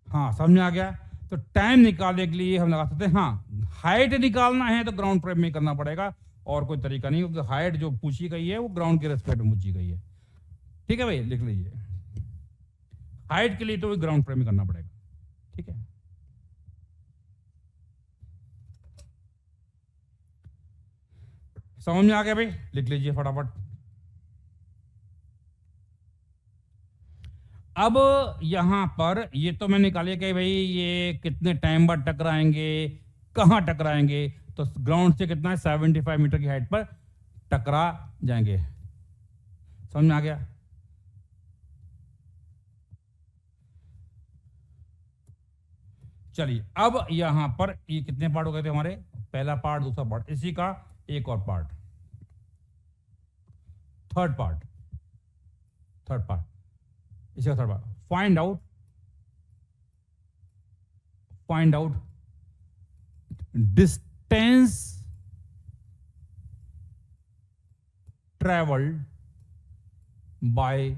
हाँ, समझ में आ गया? तो टाइम निकालने के लिए हम लगा सकते हैं। हाँ, हाइट निकालना है तो ग्राउंड फ्रेम में करना पड़ेगा, और कोई तरीका नहीं, क्योंकि हाइट जो पूछी गई है वो ग्राउंड के रेस्पेक्ट में पूछी गई है। ठीक है भाई, लिख लीजिए। हाइट के लिए तो ग्राउंड फ्रेम में करना पड़ेगा। ठीक है, समझ में आ गया भाई? लिख लीजिए फटाफट। अब यहां पर ये तो मैं निकालिए कि भाई ये कितने टाइम बाद टकराएंगे, कहां टकराएंगे। तो ग्राउंड से कितना है? 75 मीटर की हाइट पर टकरा जाएंगे। समझ में आ गया? चलिए, अब यहां पर ये कितने पार्ट हो गए थे हमारे? पहला पार्ट, दूसरा पार्ट, इसी का एक और पार्ट। थर्ड पार्ट इसका third part, find out distance travelled by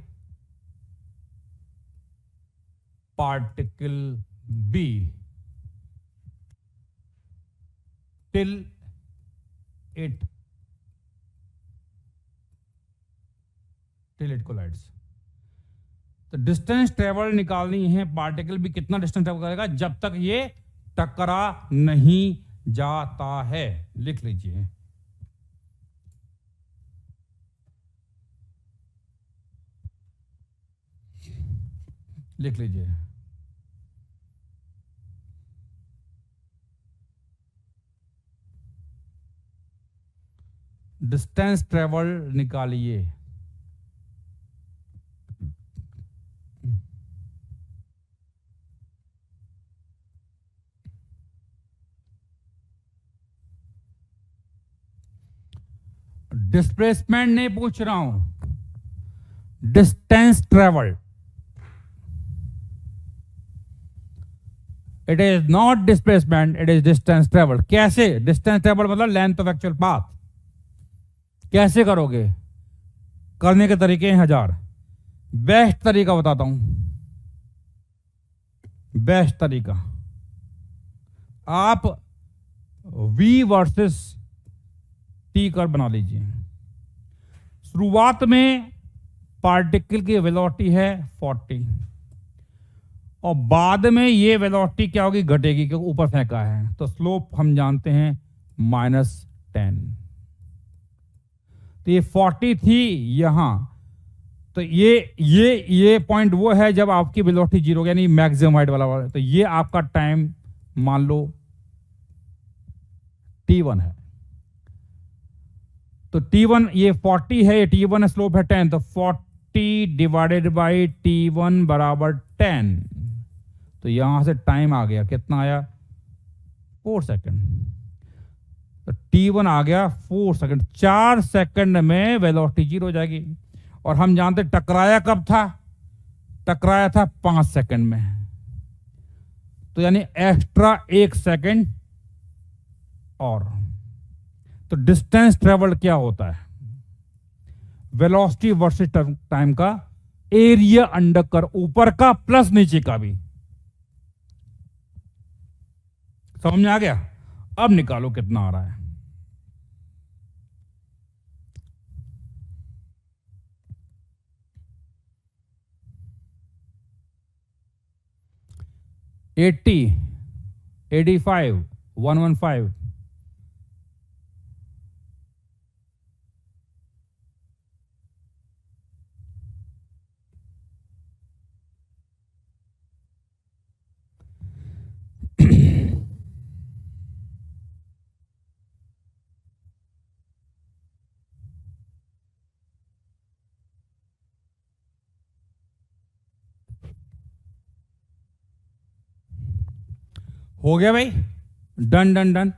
particle B till it collides। तो डिस्टेंस ट्रेवल निकालनी है, पार्टिकल भी कितना डिस्टेंस ट्रेवल करेगा जब तक ये टकरा नहीं जाता है। लिख लीजिए, लिख लीजिए, डिस्टेंस ट्रेवल निकालिए। डिस्प्लेसमेंट नहीं पूछ रहा हूं, distance travel. It is not displacement, it is distance travel. कैसे? डिस्टेंस ट्रेवल मतलब लेंथ ऑफ एक्चुअल पाथ। कैसे करोगे? करने के तरीके हैं हजार। बेस्ट तरीका बताता हूं, बेस्ट तरीका, आप v वर्सेस t कर्व बना लीजिए। शुरुआत में पार्टिकल की वेलोसिटी है 40 और बाद में ये वेलोसिटी क्या होगी? घटेगी, क्योंकि ऊपर फेंका है। तो स्लोप हम जानते हैं -10। तो ये 40 थी यहां, तो ये पॉइंट वो है जब आपकी वेलोसिटी 0 यानी मैक्सिमम हाइट वाला। तो ये आपका टाइम मान लो t1 है। तो t1 ये 40 है, ये t1 है, स्लोप है 10। तो 40 डिवाइडेड बाई t1 बराबर 10। तो यहां से टाइम आ गया, कितना आया? 4 सेकंड। तो t1 आ गया 4 सेकंड। 4 सेकंड में वेलोसिटी 0 हो जाएगी। और हम जानते टकराया कब था? टकराया था 5 सेकंड में। तो यानी एक्स्ट्रा 1 सेकंड और। तो डिस्टेंस ट्रेवल क्या होता है? वेलोसिटी वर्सेस टाइम का एरिया अंडर कर, ऊपर का प्लस नीचे का भी। समझ में आ गया? अब निकालो कितना आ रहा है। $80, $85, $115। हो गया भाई? Done done done.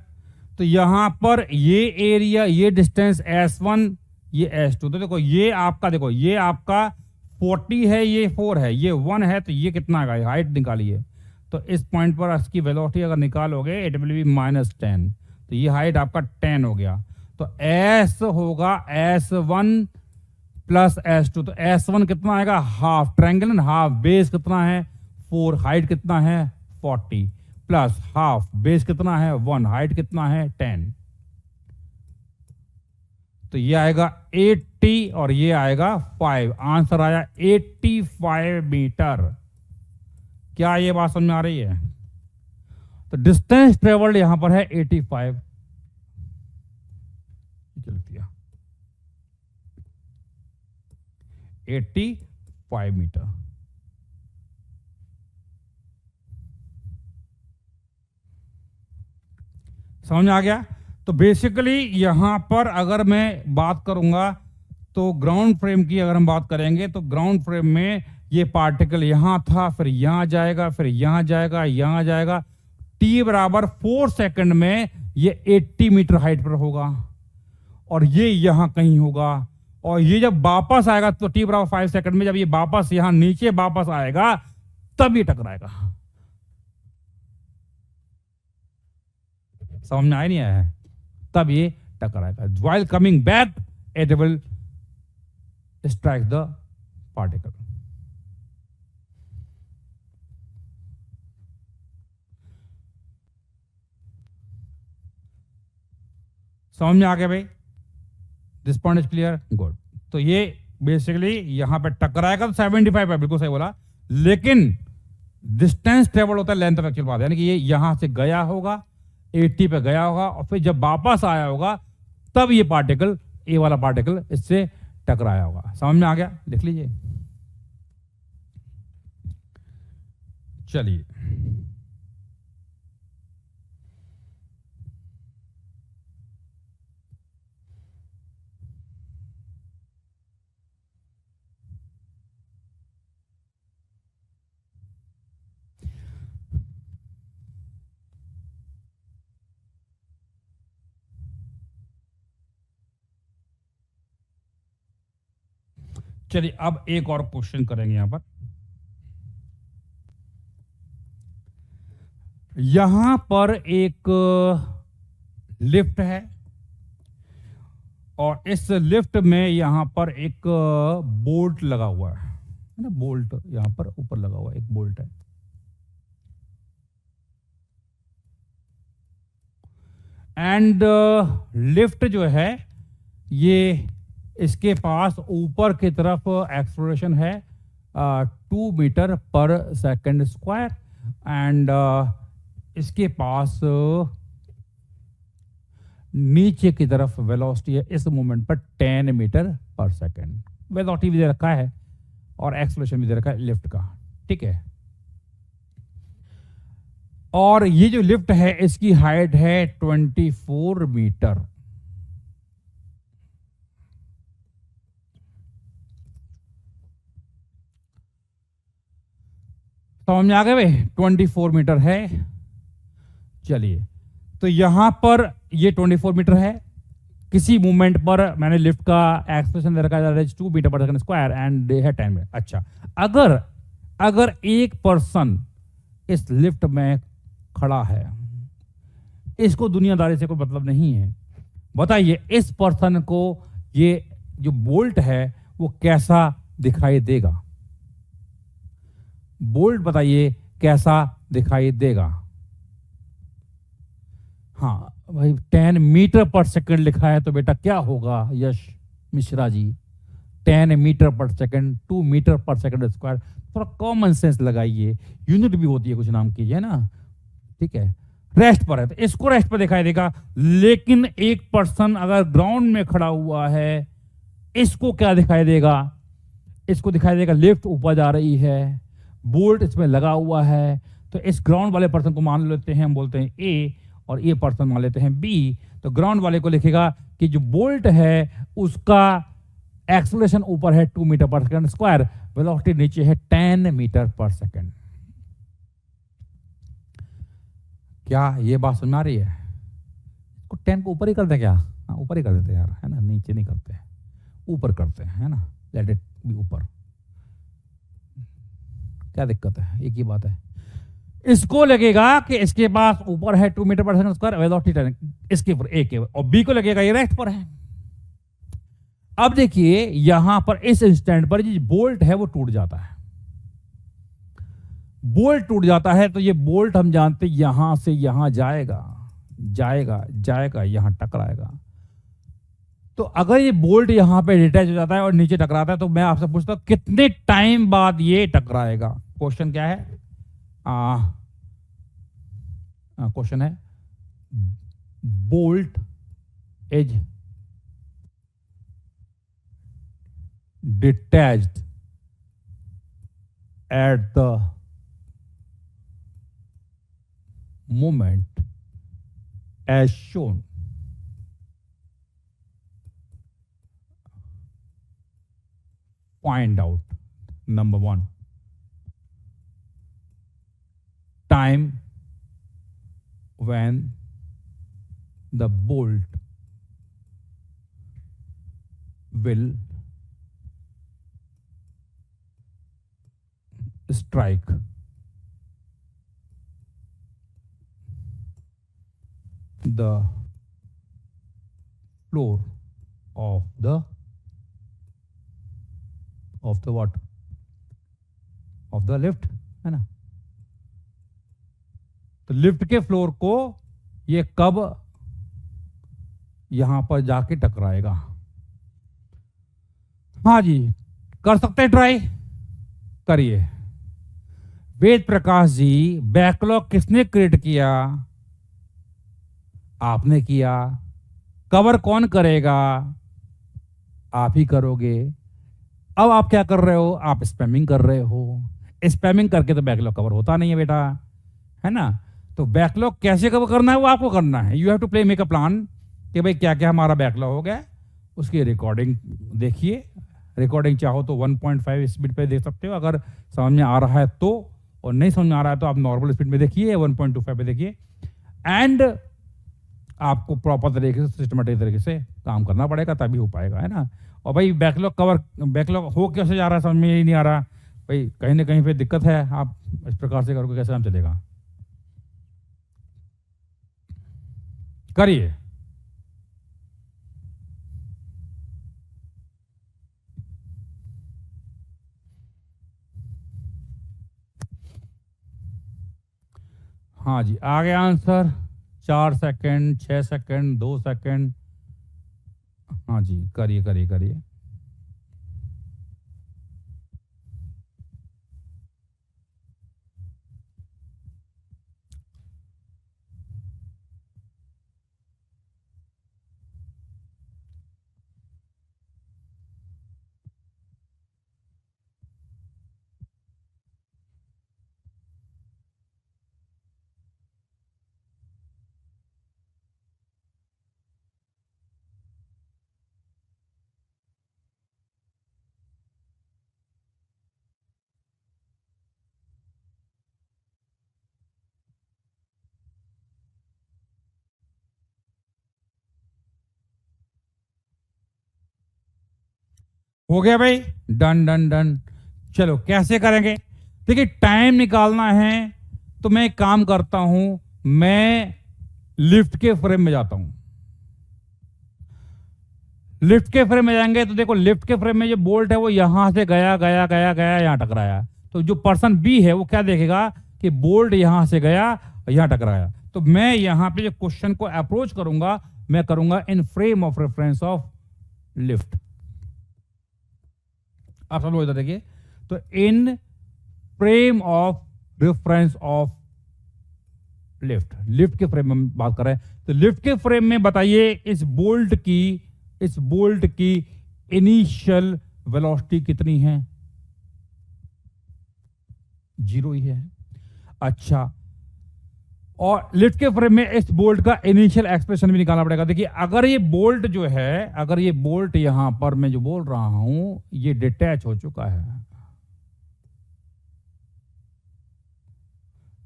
तो यहां पर ये एरिया, ये डिस्टेंस S1, ये S2। तो देखो ये आपका, देखो ये आपका 40 है, ये 4 है, ये 1 है। तो ये कितना आएगा? हाइट निकालिए। तो इस पॉइंट पर इसकी वेलोसिटी अगर निकालोगे इट विल बी -10। तो ये हाइट आपका 10 हो गया। तो S होगा S1 प्लस S2। तो S1 कितना आएगा? हाफ, ट्रायंगल ना हाफ। बेस कितना है? 4। हाइट कितना है? 40 प्लस हाफ, बेस कितना है? 1। हाइट कितना है? 10। तो ये आएगा 80 और ये आएगा 5। आंसर आया 85 मीटर। क्या ये बात समझ में आ रही है? तो डिस्टेंस ट्रेवल्ड यहां पर है 85। दिया 85 मीटर। समझ में आ गया? तो बेसिकली यहां पर अगर मैं बात करूंगा तो ग्राउंड फ्रेम की अगर हम बात करेंगे तो ग्राउंड फ्रेम में ये पार्टिकल यहां था, फिर यहां जाएगा, फिर यहां जाएगा, यहां जाएगा। t बराबर 4 सेकंड में ये 80 मीटर हाइट पर होगा और ये यहां कहीं होगा और ये जब वापस आएगा तो t बराबर 5 सेकंड में जब ये वापस यहां नीचे वापस आएगा तब ये टकराएगा। समझ में आया नहीं आया है? तब ये टकराएगा। While coming back it will strike the particle. समझ में आ गया भाई? This point is clear, good. तो ये बेसिकली यहां पे टकराएगा तो 75 है, बिल्कुल सही बोला, लेकिन डिस्टेंस ट्रेवल होता है लेंथ ऑफ एक्चुअल पाथ, यानी कि ये यहां से गया होगा 80 पे गया होगा और फिर जब वापस आया होगा तब ये पार्टिकल, ए वाला पार्टिकल इससे टकराया होगा। समझ में आ गया? लिख लीजिए। चलिए चलिए अब एक और क्वेश्चन करेंगे यहां पर। यहां पर एक लिफ्ट है और इस लिफ्ट में यहां पर एक बोल्ट लगा हुआ है ना, बोल्ट यहां पर ऊपर लगा हुआ है, एक बोल्ट है। एंड लिफ्ट जो है ये इसके पास ऊपर की तरफ एक्सप्लोरेशन है 2 metre per second square and इसके पास नीचे की तरफ वेलोसिटी है इस मोमेंट पर 10 मीटर पर सेकंड। वेलोसिटी भी दे रखा है और एक्सप्लोरेशन भी दे रखा है लिफ्ट का, ठीक है। और ये जो लिफ्ट है इसकी हाइट है 24 मीटर। समझ में आ गए भाई? 24 मीटर है। चलिए तो यहां पर ये 24 मीटर है, किसी मूवमेंट पर मैंने लिफ्ट का एक्सप्रेशन दे रखा है 2 metre per second square and है 10 मीटर। अच्छा, अगर एक पर्सन इस लिफ्ट में खड़ा है, इसको दुनियादारी से कोई मतलब नहीं है, बताइए इस पर्सन को ये जो बोल्ट है वो कैसा दिखाई देगा? बोल्ट बताइए कैसा दिखाई देगा? हाँ भाई 10 मीटर पर सेकंड लिखा है तो बेटा क्या होगा यश Mishra ji? 10 metre per second, 2 metre per second square. थोड़ा कॉमन सेंस लगाइए, यूनिट भी होती है कुछ नाम की, है ना, ठीक है। रेस्ट पर है तो इसको रेस्ट पर दिखाई देगा, लेकिन एक पर्सन अगर ग्राउंड में खड़ा हुआ है इसको क्या दिखाई देगा? इसको दिखाई देगा लिफ्ट ऊपर जा रही है, बोल्ट इसमें लगा हुआ है, तो इस ग्राउंड वाले पर्सन को मान लेते हैं, हम बोलते हैं ए, और ये पर्सन मान लेते हैं बी। तो ग्राउंड वाले को लिखेगा कि जो बोल्ट है उसका एक्सेलरेशन ऊपर है 2 metre per second square, velocity नीचे है 10 मीटर पर सेकंड। क्या ये बात समझ आ रही है? इसको 10 को ऊपर ही करते क्या? हाँ ऊपर ही कर देते यार, है ना, नीचे नहीं करते, ऊपर करते हैं, है ना, लेट इट बी ऊपर। क्या दिक्कत है? एक ही बात है। इसको लगेगा कि इसके पास ऊपर है 2 metre per second square, velocity 10, इसके ऊपर ए के, और बी को लगेगा ये रेस्ट पर है। अब देखिए यहां पर इस इंस्टेंट पर ये बोल्ट है वो टूट जाता है, बोल्ट टूट जाता है, तो ये बोल्ट हम जानते यहां से यहां जाएगा, जाएगा जाएगा, यहां टकराएगा। तो अगर ये बोल्ट यहां पे डिटैच हो जाता है और नीचे टकराता है, तो मैं आपसे पूछता हूं कितने टाइम बाद ये टकराएगा? क्वेश्चन क्या है? क्वेश्चन है bolt is detached at the moment as shown. Find out, number 1, time when the bolt will strike the floor of the what, of the lift, है ना। तो लिफ्ट के फ्लोर को ये कब यहां पर जाके टकराएगा। हाँ जी, कर सकते हैं ट्राई, करिए। वेद प्रकाश जी, बैकलॉग किसने क्रिएट किया? आपने किया। कवर कौन करेगा? आप ही करोगे। अब आप क्या कर रहे हो? आप स्पैमिंग कर रहे हो। स्पैमिंग करके तो बैकलॉग कवर होता नहीं है बेटा, है ना। तो बैकलॉग कैसे कवर करना है वो आपको करना है। You have to play make a plan कि भाई क्या क्या हमारा बैकलॉग हो गया, उसकी रिकॉर्डिंग देखिए। रिकॉर्डिंग चाहो तो 1.5 स्पीड पे देख सकते हो अगर समझ में आ रहा है तो, और नहीं समझ में आ रहा है तो आप नॉर्मल स्पीड में देखिए, 1.25 पे देखिए। एंड आपको प्रॉपर तरीके से, सिस्टमेटिक तरीके से काम करना पड़ेगा, तभी हो पाएगा, है ना। और भाई बैकलॉग हो कैसे जा रहा है समझ में ही नहीं आ रहा भाई, कहीं ना कहीं पे दिक्कत है। आप इस प्रकार से करोगे कैसे काम चलेगा? करिए। हाँ जी, आ गया आंसर। 4 second, 6 second, 2 second. हाँ जी, करिए करिए करिए। हो गया भाई, डन डन डन। चलो कैसे करेंगे? देखिए, टाइम निकालना है तो मैं एक काम करता हूं, मैं लिफ्ट के फ्रेम में जाता हूं। लिफ्ट के फ्रेम में जाएंगे तो देखो, लिफ्ट के फ्रेम में जो बोल्ट है वो यहां से गया गया गया गया, यहां टकराया। तो जो पर्सन बी है वो क्या देखेगा कि बोल्ट यहां से गया और यहां टकराया। तो मैं यहां पे जो क्वेश्चन को अप्रोच करूंगा, मैं करूंगा इन frame of reference of lift. आप सब लोग इधर देखिए, तो in frame of reference of lift, lift के फ्रेम में बात कर रहे हैं। तो लिफ्ट के फ्रेम में बताइए इस बोल्ट की इनिशियल वेलोसिटी कितनी है? 0 ही है। अच्छा, और लिफ्ट के फ्रेम में इस बोल्ट का इनिशियल एक्सप्रेशन भी निकालना पड़ेगा। देखिए, अगर ये बोल्ट जो है, अगर ये बोल्ट यहां पर मैं जो बोल रहा हूं ये डिटैच हो चुका है,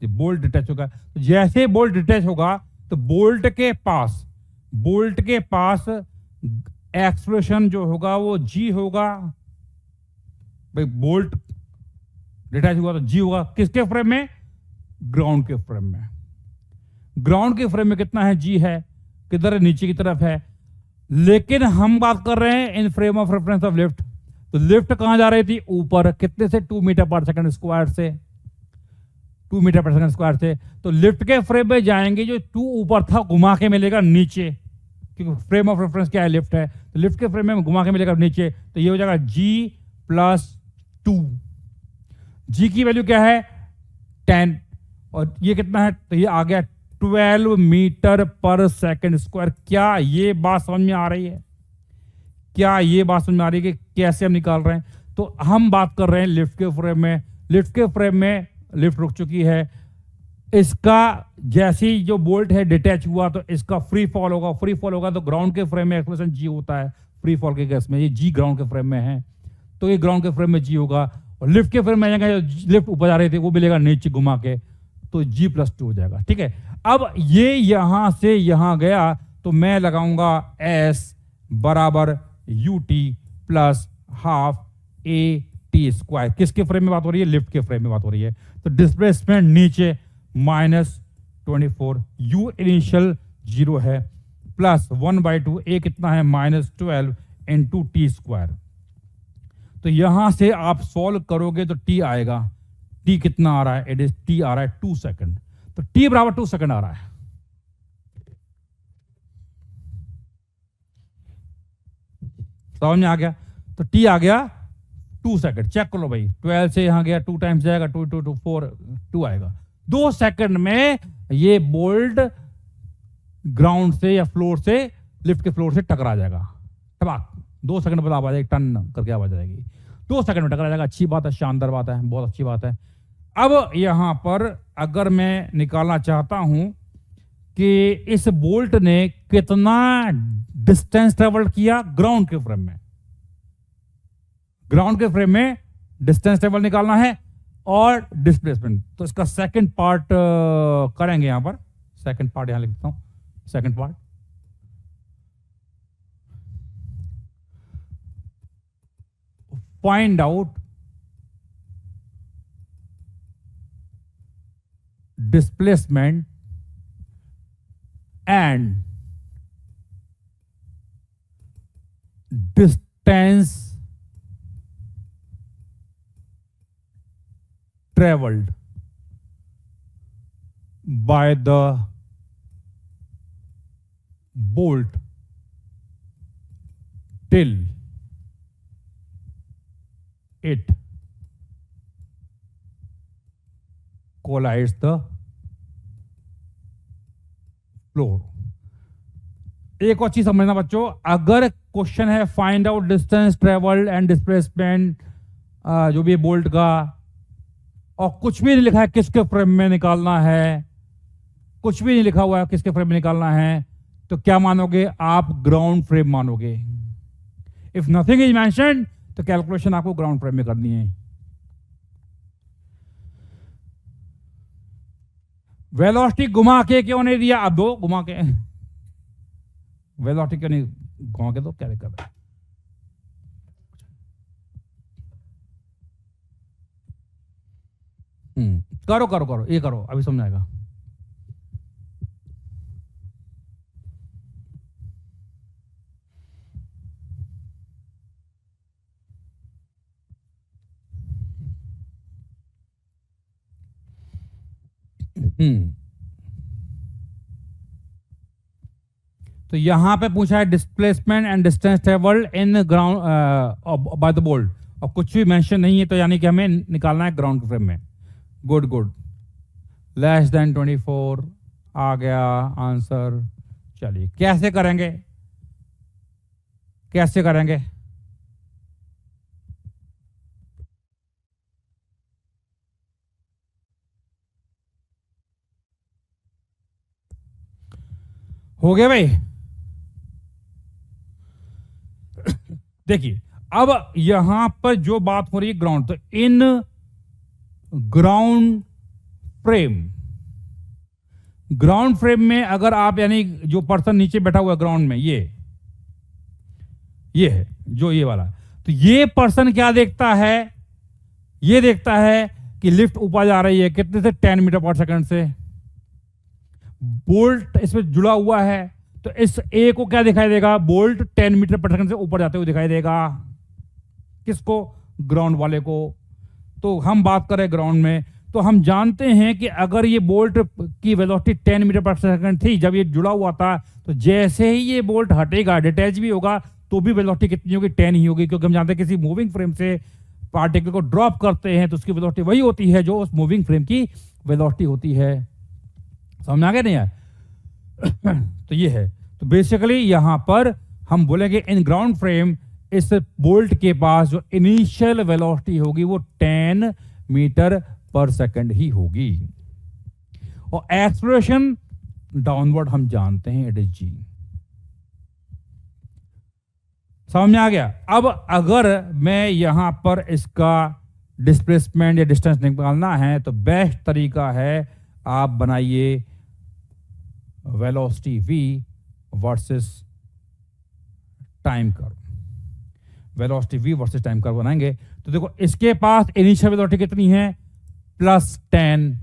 ये बोल्ट डिटैच होगा। तो जैसे बोल्ट डिटैच होगा तो बोल्ट के पास एक्सप्रेशन जो होगा वो जी होगा। भाई बोल्ट डिटैच हुआ तो जी होगा। किसके फ्रेम में? ग्राउंड के फ्रेम में। ग्राउंड के फ्रेम में कितना है? जी है। किधर है? नीचे की तरफ है। लेकिन हम बात कर रहे हैं इन frame of reference of lift. तो लिफ्ट कहां जा रही थी? ऊपर। कितने से? 2 मीटर पर सेकंड स्क्वायर से, 2 मीटर पर सेकंड स्क्वायर से। तो लिफ्ट के फ्रेम में जाएंगे, जो 2 ऊपर था घुमा के मिलेगा नीचे, क्योंकि फ्रेम ऑफ रेफरेंस क्या है? लिफ्ट है। तो लिफ्ट के फ्रेम में घुमा के मिलेगा नीचे, तो ये हो जाएगा G+2। जी की वैल्यू क्या है? 10। और ये कितना है? तो ये आ गया 12 मीटर पर सेकंड स्क्वायर। क्या ये बात समझ में आ रही है? क्या ये बात समझ में आ रही है कि कैसे हम निकाल रहे हैं? तो हम बात कर रहे हैं लिफ्ट के फ्रेम में। लिफ्ट के फ्रेम में लिफ्ट रुक चुकी है। इसका जैसे ही जो बोल्ट है डिटैच हुआ तो इसका फ्री फॉल होगा। फ्री फॉल होगा तो ग्राउंड के फ्रेम में एक्सप्रेशन जी होता है फ्री फॉल के केस में। ये जी ग्राउंड के फ्रेम में है, तो ये ग्राउंड के फ्रेम में जी होगा। और लिफ्ट के फ्रेम में जाएगा, लिफ्ट ऊपर जा रहे थे वो मिलेगा नीचे घुमा के, तो G+2 हो जाएगा। ठीक है, अब ये यहां से यहां गया तो मैं लगाऊंगा S = UT + ½ AT T square. किसके फ्रेम में बात हो रही है? लिफ्ट के फ्रेम में बात हो रही है। तो डिस्प्लेसमेंट नीचे -24, यू इनिशियल 0 है, प्लस 1/2, ए कितना है? -12 इंटू टी स्क्वायर। तो यहां से आप सॉल्व करोगे तो टी आएगा। टी कितना आ रहा है? इट इज टी आ रहा है 2 सेकंड। तो टी बराबर 2 सेकंड आ रहा है। समझ में आ गया? तो टी आ गया 2 सेकंड। चेक कर लो भाई, 12 से यहां गया 2 टाइम्स जाएगा, 2 2 2 4 2 आएगा। 2 सेकंड में ये बोल्ट ग्राउंड से या फ्लोर से, लिफ्ट के फ्लोर से टकरा जाएगा। टबाक 2 सेकंड बाद आवाज आएगी, टन करके आवाज आएगी। 2 सेकंड में टकरा जाएगा। अच्छी बात है, शानदार बात है, बहुत अच्छी बात है। अब यहां पर अगर मैं निकालना चाहता हूं कि इस बोल्ट ने कितना डिस्टेंस ट्रेवल किया ग्राउंड के फ्रेम में, ग्राउंड के फ्रेम में डिस्टेंस ट्रेवल निकालना है और डिस्प्लेसमेंट। तो इसका सेकंड पार्ट करेंगे यहां पर। सेकंड पार्ट यहां लिखता हूं, second part. Find out displacement and distance traveled by the bolt till it collides the floor। एक और चीज समझना बच्चों, अगर क्वेश्चन है find out distance travelled and displacement, जो भी बोल्ट का, और कुछ भी नहीं लिखा है किसके फ्रेम में निकालना है, कुछ भी नहीं लिखा हुआ है किसके फ्रेम में निकालना है, तो क्या मानोगे आप? ग्राउंड फ्रेम मानोगे। इफ नथिंग इज मेंशन्ड तो कैलकुलेशन आपको ग्राउंड फ्रेम में करनी है। वेलोसिटी घुमा के क्यों नहीं दिया? अब दो घुमा के, वेलोसिटी क्यों नहीं घुमा के? दो, क्या दिक्कत है? करो करो करो, ये करो, अभी समझ आएगा। तो यहां पे पूछा है displacement and distance travelled in ground by the bolt, और कुछ भी मेंशन नहीं है, तो यानी कि हमें निकालना है ग्राउंड फ्रेम में। गुड गुड, लेस देन 24 आ गया आंसर। चलिए कैसे करेंगे, कैसे करेंगे? हो गया भाई? देखिए अब यहां पर जो बात हो रही है ग्राउंड, तो in ground frame, ground frame में अगर आप, यानी जो पर्सन नीचे बैठा हुआ है ग्राउंड में, ये है जो ये वाला, तो ये पर्सन क्या देखता है? ये देखता है कि लिफ्ट ऊपर जा रही है कितने से? 10 मीटर पर सेकंड से। बोल्ट इसमें जुड़ा हुआ है, तो इस ए को क्या दिखाई देगा? बोल्ट 10 मीटर पर सेकंड से ऊपर जाते हुए दिखाई देगा। किसको? ग्राउंड वाले को। तो हम बात करें ग्राउंड में, तो हम जानते हैं कि अगर ये बोल्ट की वेलोसिटी 10 मीटर पर सेकंड थी जब ये जुड़ा हुआ था, तो जैसे ही ये बोल्ट हटेगा, डिटैच भी होगा, तो भी वेलोसिटी कितनी होगी? 10 ही होगी, क्योंकि हम जानते हैं किसी मूविंग फ्रेम से पार्टिकल को ड्रॉप करते हैं तो उसकी वेलोसिटी वही होती है जो उस मूविंग फ्रेम की वेलोसिटी होती है। समझ आ गया नहीं यार? तो ये है, तो बेसिकली यहां पर हम बोलेंगे इन ग्राउंड फ्रेम इस बोल्ट के पास जो इनिशियल वेलोसिटी होगी वो 10 मीटर पर सेकंड ही होगी, और एक्सलेरेशन डाउनवर्ड हम जानते हैं, इट इज जी। समझ में आ गया? अब अगर मैं यहां पर इसका डिस्प्लेसमेंट या डिस्टेंस निकालना है, तो बेस्ट तरीका है आप बनाइए velocity v versus time curve. Velocity v versus time curve बनाएंगे। तो देखो इसके पास इनिशियल वेलोसिटी कितनी है, +10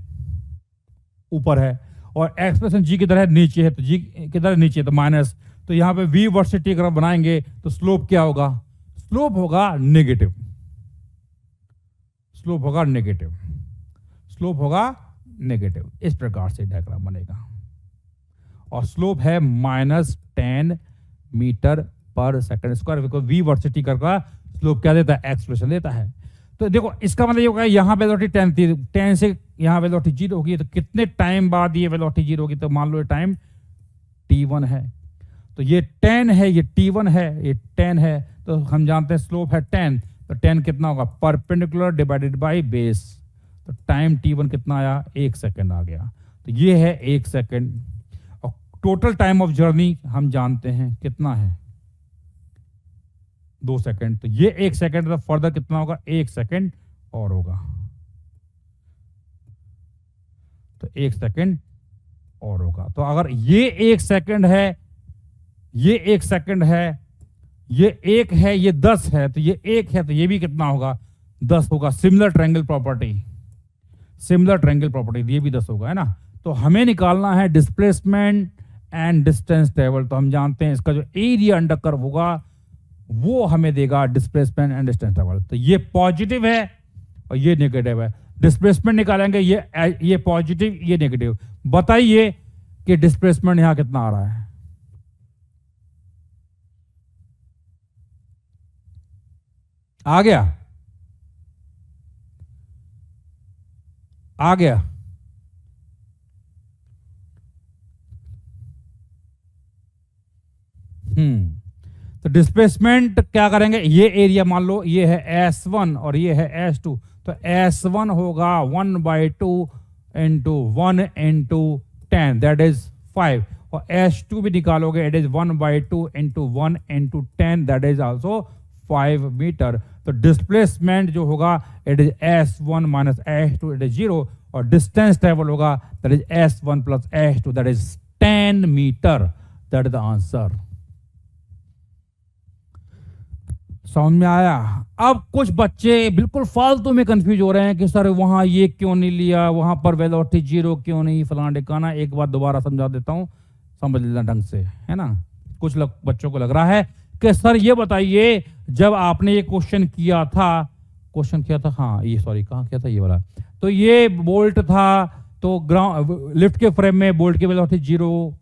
ऊपर है, और एक्सप्रेशन g किधर है, नीचे है, तो g किधर है, नीचे, तो माइनस। तो यहाँ पे v वर्सेस t कर्व बनाएंगे तो स्लोप क्या होगा, स्लोप होगा नेगेटिव, स्लोप होगा नेगेटिव, स्लोप होगा नेगेटिव। इस प्रकार से डायग्राम बनेगा, और स्लोप है -10 metre per second square, because v versus t curve का स्लोप क्या देता है, एक्सप्रेशन देता है। तो देखो इसका मतलब ये होगा, यहाँ वेलोसिटी 10 थी, 10 से यहाँ वेलोसिटी 0 होगी, तो कितने टाइम बाद ये वेलोसिटी 0 होगी, तो मान लो ये टाइम t1 है, तो ये 10 है, ये t1 है, ये 10 है, तो हम जानते हैं स्लोप है 10, तो 10 कितना होगा, परपेंडिकुलर डिवाइडेड बाय बेस, तो टाइम t1 कितना आया, 1 सेकंड आ गया, तो ये है 1 सेकंड। और टोटल टाइम ऑफ जर्नी हम जानते हैं कितना है, 2 सेकंड, तो ये 1 सेकंड, तो फर्दर कितना होगा, 1 सेकंड और होगा, तो 1 सेकंड और होगा। तो अगर ये 1 सेकंड है, ये 1 सेकंड है, ये 1 है, ये 10 है, तो ये 1 है, तो ये भी कितना होगा, 10 होगा। Similar triangle property, similar triangle property, ये भी 10 होगा, है ना। तो हमें निकालना है डिस्प्लेसमेंट एंड डिस्टेंस ट्रेवल, तो हम जानते हैं इसका जो एरिया अंडर कर्व होगा वो हमें देगा डिस्प्लेसमेंट एंड डिस्टेंस ट्रेवल। तो ये पॉजिटिव है और ये नेगेटिव है। डिस्प्लेसमेंट निकालेंगे, ये पॉजिटिव, ये नेगेटिव। बताइए कि डिस्प्लेसमेंट यहां कितना आ रहा है, आ गया, आ गया। तो डिस्प्लेसमेंट क्या करेंगे, ये एरिया मान लो ये है S1 और ये है S2, तो S1 होगा 1/2 इंटू 1 इंटू 10, दैट इज 5, और S2 भी निकालोगे, it is 1/2 into 1 into 10, that is also 5 metre. तो डिस्प्लेसमेंट जो होगा it is S1 minus S2, it is 0, और डिस्टेंस ट्रेवल होगा that is S1 plus S2, that is 10 metre, that is the answer. समझ में आया। अब कुछ बच्चे बिल्कुल फालतू में कंफ्यूज हो रहे हैं कि सर वहां ये क्यों नहीं लिया, वहां पर वेलोसिटी 0 क्यों नहीं, फलाना ढिकाना। एक बार दोबारा समझा देता हूं, समझ लेना ढंग से, है ना। कुछ बच्चों को लग रहा है कि सर ये बताइए, जब आपने ये क्वेश्चन किया था, हाँ ये सॉरी कहाँ किया था, ये वाला, तो ये बोल्ट था, तो ग्राउंड लिफ्ट के फ्रेम में बोल्ट की वेलोसिटी 0,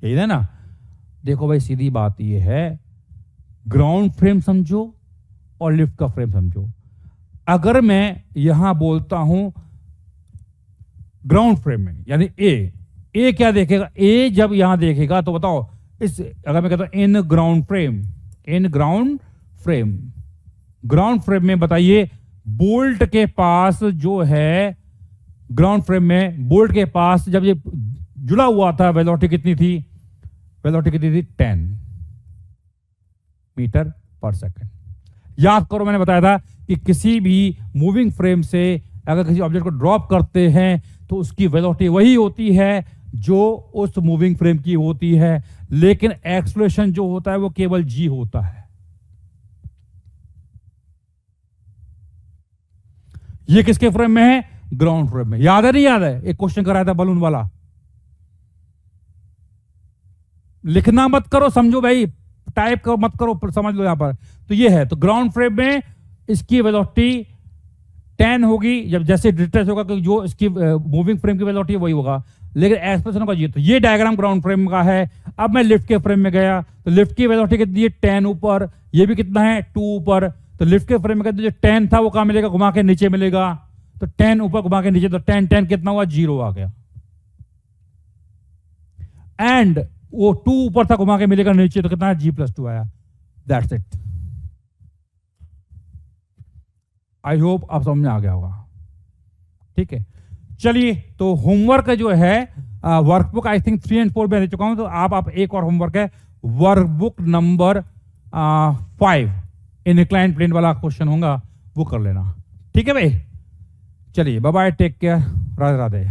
यही है ना। देखो भाई सीधी बात ये है, ग्राउंड फ्रेम समझो और लिफ्ट का फ्रेम समझो। अगर मैं यहां बोलता हूं ग्राउंड फ्रेम में, यानी ए क्या देखेगा, ए जब यहां देखेगा तो बताओ, इस अगर मैं कहता हूं in ground frame, in ground frame, ground frame में बताइए बोल्ट के पास जो है, ग्राउंड फ्रेम में बोल्ट के पास जब ये जुड़ा हुआ था, वेलोसिटी कितनी थी, वेलोसिटी कितनी थी, 10 मीटर पर सेकंड। याद करो मैंने बताया था कि किसी भी मूविंग फ्रेम से अगर किसी ऑब्जेक्ट को ड्रॉप करते हैं तो उसकी वेलोसिटी वही होती है जो उस मूविंग फ्रेम की होती है, लेकिन एक्सेलरेशन जो होता है वो केवल g होता है। ये किसके फ्रेम में है, ग्राउंड फ्रेम में। याद है नहीं याद है, एक क्वेश्चन कराया था बलून वाला। लिखना मत करो, समझो भाई, टाइप करो मत करो, समझ लो यहां पर। तो ये है, तो ग्राउंड फ्रेम में इसकी वेलोसिटी 10 होगी, जब जैसे डिस्टेंस होगा कि जो इसकी मूविंग फ्रेम की वेलोसिटी वही होगा, लेकिन एक्सप्रेशन होगा ये। तो ये डायग्राम ग्राउंड फ्रेम का है। अब मैं लिफ्ट के फ्रेम में गया, तो लिफ्ट की वेलोसिटी कितनी है, 10 ऊपर, ये भी कितना है, 2 ऊपर। तो लिफ्ट के फ्रेम में कहते जो 10 था वो कहां मिलेगा, घुमा के नीचे मिलेगा, तो 10 ऊपर घुमा के नीचे, तो 10 कितना हुआ, 0 आ गया। एंड वो 2 ऊपर था, घुमा के मिलेगा नीचे, तो कितना है, g+2 आया। That's it. आई होप आप समझ में आ गया होगा। ठीक है, चलिए तो होमवर्क जो है, वर्कबुक आई थिंक 3 और 4 में दे चुका हूं, तो आप एक और होमवर्क है, वर्कबुक नंबर 5 इंक्लाइंड प्लेन वाला क्वेश्चन होगा, वो कर लेना। ठीक है भाई, चलिए bye bye, take care, Radhe Radhe.